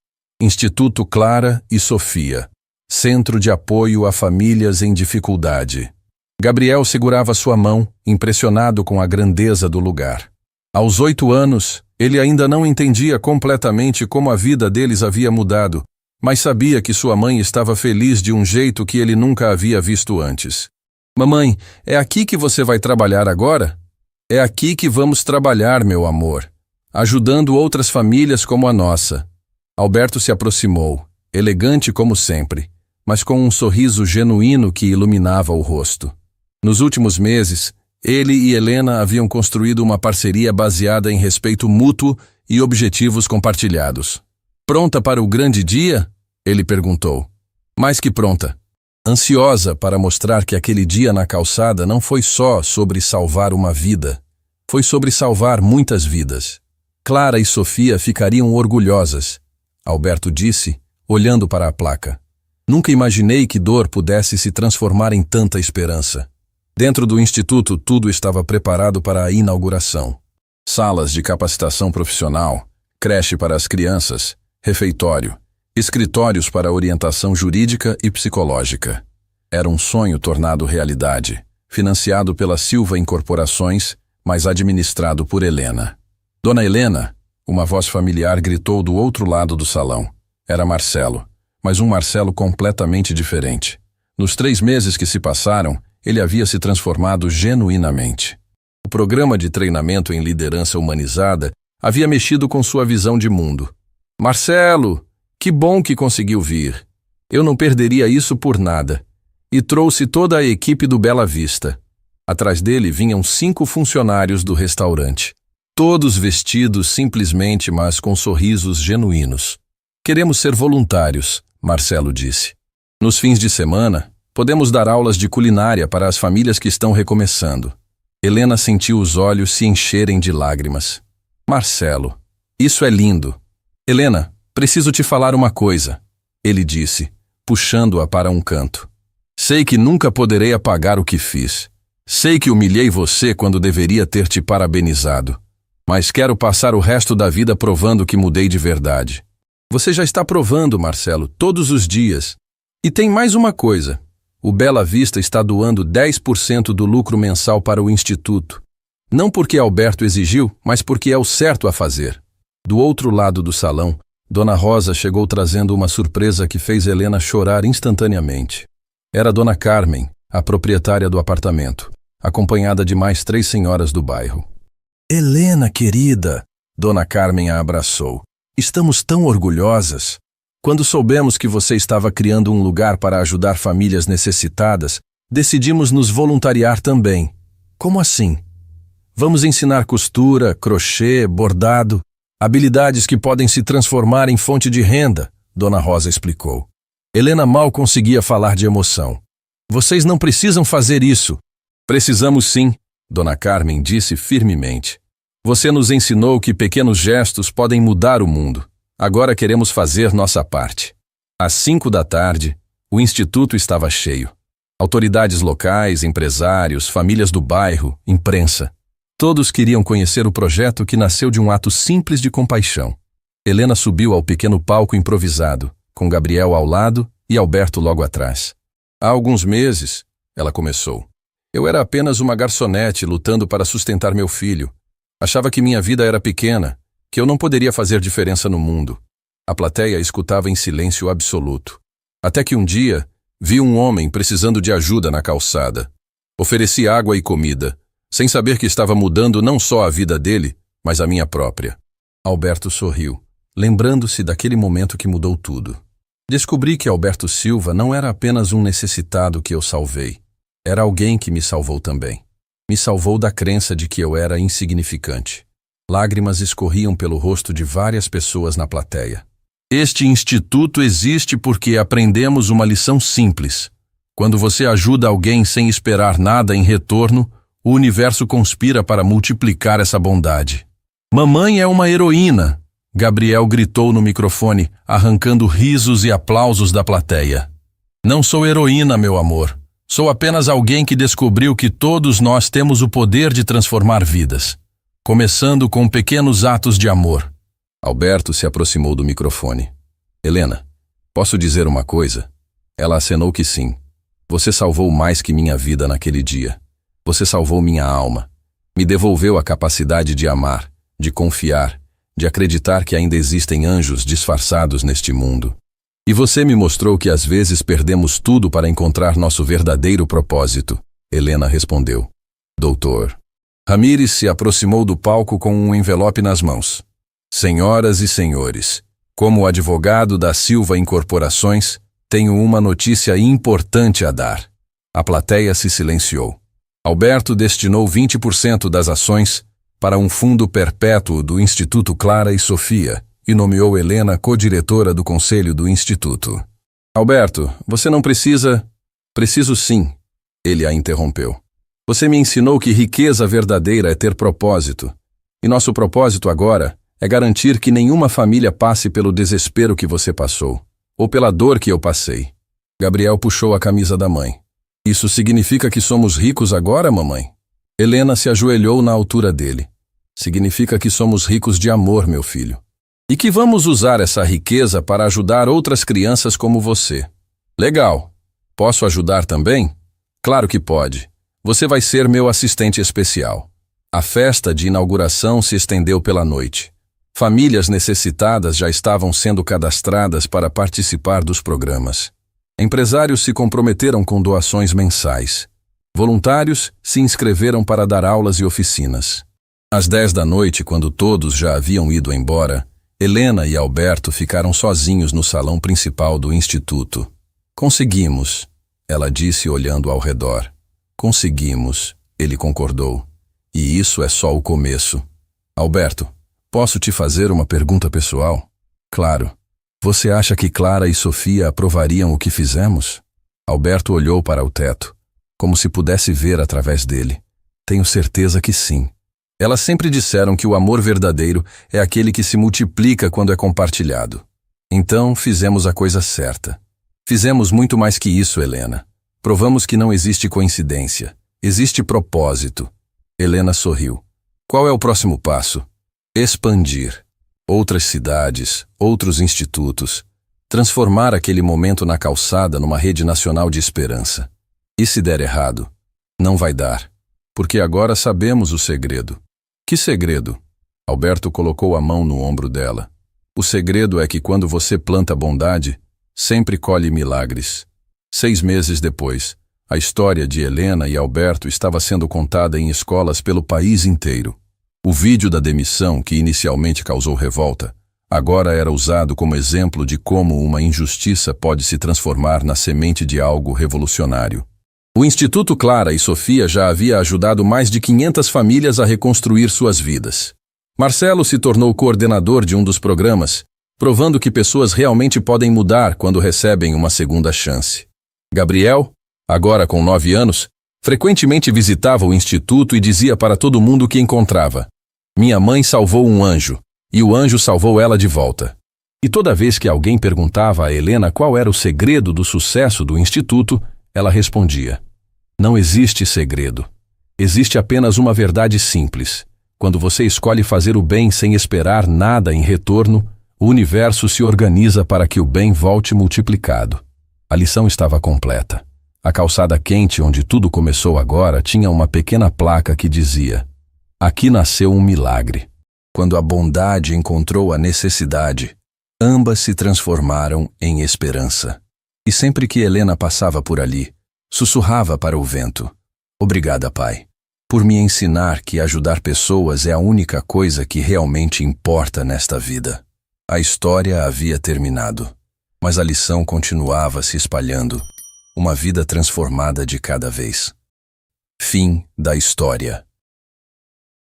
Instituto Clara e Sofia, Centro de Apoio a Famílias em Dificuldade. Gabriel segurava sua mão, impressionado com a grandeza do lugar. Aos 8 anos, ele ainda não entendia completamente como a vida deles havia mudado, mas sabia que sua mãe estava feliz de um jeito que ele nunca havia visto antes. Mamãe, é aqui que você vai trabalhar agora? É aqui que vamos trabalhar, meu amor, ajudando outras famílias como a nossa. Alberto se aproximou, elegante como sempre, mas com um sorriso genuíno que iluminava o rosto. Nos últimos meses, ele e Helena haviam construído uma parceria baseada em respeito mútuo e objetivos compartilhados. Pronta para o grande dia? Ele perguntou. Mais que pronta. Ansiosa para mostrar que aquele dia na calçada não foi só sobre salvar uma vida. Foi sobre salvar muitas vidas. Clara e Sofia ficariam orgulhosas, Alberto disse, olhando para a placa. Nunca imaginei que dor pudesse se transformar em tanta esperança. Dentro do instituto, tudo estava preparado para a inauguração. Salas de capacitação profissional, creche para as crianças, refeitório, escritórios para orientação jurídica e psicológica. Era um sonho tornado realidade, financiado pela Silva Incorporações, mas administrado por Helena. Dona Helena, uma voz familiar gritou do outro lado do salão. Era Marcelo, mas um Marcelo completamente diferente. Nos 3 meses que se passaram, ele havia se transformado genuinamente. O programa de treinamento em liderança humanizada havia mexido com sua visão de mundo. Marcelo, que bom que conseguiu vir. Eu não perderia isso por nada. E trouxe toda a equipe do Bela Vista. Atrás dele vinham 5 funcionários do restaurante. Todos vestidos simplesmente, mas com sorrisos genuínos. Queremos ser voluntários, Marcelo disse. Nos fins de semana, podemos dar aulas de culinária para as famílias que estão recomeçando. Helena sentiu os olhos se encherem de lágrimas. Marcelo, isso é lindo. Helena, preciso te falar uma coisa, ele disse, puxando-a para um canto. Sei que nunca poderei apagar o que fiz. Sei que humilhei você quando deveria ter te parabenizado. Mas quero passar o resto da vida provando que mudei de verdade. Você já está provando, Marcelo, todos os dias. E tem mais uma coisa. O Bela Vista está doando 10% do lucro mensal para o Instituto. Não porque Alberto exigiu, mas porque é o certo a fazer. Do outro lado do salão, Dona Rosa chegou trazendo uma surpresa que fez Helena chorar instantaneamente. Era Dona Carmen, a proprietária do apartamento, acompanhada de mais 3 senhoras do bairro. Helena, querida, Dona Carmen a abraçou. Estamos tão orgulhosas. Quando soubemos que você estava criando um lugar para ajudar famílias necessitadas, decidimos nos voluntariar também. Como assim? Vamos ensinar costura, crochê, bordado, habilidades que podem se transformar em fonte de renda, Dona Rosa explicou. Helena mal conseguia falar de emoção. Vocês não precisam fazer isso. Precisamos sim, Dona Carmen disse firmemente. Você nos ensinou que pequenos gestos podem mudar o mundo. Agora queremos fazer nossa parte. Às 5 da tarde, o instituto estava cheio. Autoridades locais, empresários, famílias do bairro, imprensa. Todos queriam conhecer o projeto que nasceu de um ato simples de compaixão. Helena subiu ao pequeno palco improvisado, com Gabriel ao lado e Alberto logo atrás. Há alguns meses, ela começou. Eu era apenas uma garçonete lutando para sustentar meu filho. Achava que minha vida era pequena, que eu não poderia fazer diferença no mundo. A plateia escutava em silêncio absoluto. Até que um dia, vi um homem precisando de ajuda na calçada. Ofereci água e comida, sem saber que estava mudando não só a vida dele, mas a minha própria. Alberto sorriu, lembrando-se daquele momento que mudou tudo. Descobri que Alberto Silva não era apenas um necessitado que eu salvei. Era alguém que me salvou também. Me salvou da crença de que eu era insignificante. Lágrimas escorriam pelo rosto de várias pessoas na plateia. Este instituto existe porque aprendemos uma lição simples. Quando você ajuda alguém sem esperar nada em retorno, o universo conspira para multiplicar essa bondade. Mamãe é uma heroína, Gabriel gritou no microfone, arrancando risos e aplausos da plateia. Não sou heroína, meu amor. Sou apenas alguém que descobriu que todos nós temos o poder de transformar vidas, começando com pequenos atos de amor. Alberto se aproximou do microfone. Helena, posso dizer uma coisa? Ela acenou que sim. Você salvou mais que minha vida naquele dia. Você salvou minha alma. Me devolveu a capacidade de amar, de confiar, de acreditar que ainda existem anjos disfarçados neste mundo. E você me mostrou que às vezes perdemos tudo para encontrar nosso verdadeiro propósito. Helena respondeu. Doutor. Ramírez se aproximou do palco com um envelope nas mãos. Senhoras e senhores, como advogado da Silva Incorporações, tenho uma notícia importante a dar. A plateia se silenciou. Alberto destinou 20% das ações para um fundo perpétuo do Instituto Clara e Sofia e nomeou Helena co-diretora do conselho do Instituto. Alberto, você não precisa... Preciso sim, ele a interrompeu. Você me ensinou que riqueza verdadeira é ter propósito. E nosso propósito agora é garantir que nenhuma família passe pelo desespero que você passou, ou pela dor que eu passei. Gabriel puxou a camisa da mãe. Isso significa que somos ricos agora, mamãe? Helena se ajoelhou na altura dele. Significa que somos ricos de amor, meu filho. E que vamos usar essa riqueza para ajudar outras crianças como você. Legal. Posso ajudar também? Claro que pode. Você vai ser meu assistente especial. A festa de inauguração se estendeu pela noite. Famílias necessitadas já estavam sendo cadastradas para participar dos programas. Empresários se comprometeram com doações mensais. Voluntários se inscreveram para dar aulas e oficinas. Às 10 da noite, quando todos já haviam ido embora, Helena e Alberto ficaram sozinhos no salão principal do Instituto. Conseguimos, ela disse olhando ao redor. Conseguimos, ele concordou. E isso é só o começo. Alberto, posso te fazer uma pergunta pessoal? Claro. Você acha que Clara e Sofia aprovariam o que fizemos? Alberto olhou para o teto, como se pudesse ver através dele. Tenho certeza que sim. Elas sempre disseram que o amor verdadeiro é aquele que se multiplica quando é compartilhado. Então, fizemos a coisa certa. Fizemos muito mais que isso, Helena. Provamos que não existe coincidência. Existe propósito. Helena sorriu. Qual é o próximo passo? Expandir. Outras cidades, outros institutos. Transformar aquele momento na calçada numa rede nacional de esperança. E se der errado? Não vai dar. Porque agora sabemos o segredo. Que segredo? Alberto colocou a mão no ombro dela. O segredo é que quando você planta bondade, sempre colhe milagres. 6 meses depois, a história de Helena e Alberto estava sendo contada em escolas pelo país inteiro. O vídeo da demissão, que inicialmente causou revolta, agora era usado como exemplo de como uma injustiça pode se transformar na semente de algo revolucionário. O Instituto Clara e Sofia já havia ajudado mais de 500 famílias a reconstruir suas vidas. Marcelo se tornou coordenador de um dos programas, provando que pessoas realmente podem mudar quando recebem uma segunda chance. Gabriel, agora com 9 anos, frequentemente visitava o instituto e dizia para todo mundo que encontrava: minha mãe salvou um anjo, e o anjo salvou ela de volta. E toda vez que alguém perguntava a Helena qual era o segredo do sucesso do instituto, ela respondia: não existe segredo. Existe apenas uma verdade simples. Quando você escolhe fazer o bem sem esperar nada em retorno, o universo se organiza para que o bem volte multiplicado. A lição estava completa. A calçada quente onde tudo começou agora tinha uma pequena placa que dizia: aqui nasceu um milagre. Quando a bondade encontrou a necessidade, ambas se transformaram em esperança. E sempre que Helena passava por ali, sussurrava para o vento: obrigada, pai, por me ensinar que ajudar pessoas é a única coisa que realmente importa nesta vida. A história havia terminado, mas a lição continuava se espalhando. Uma vida transformada de cada vez. Fim da história.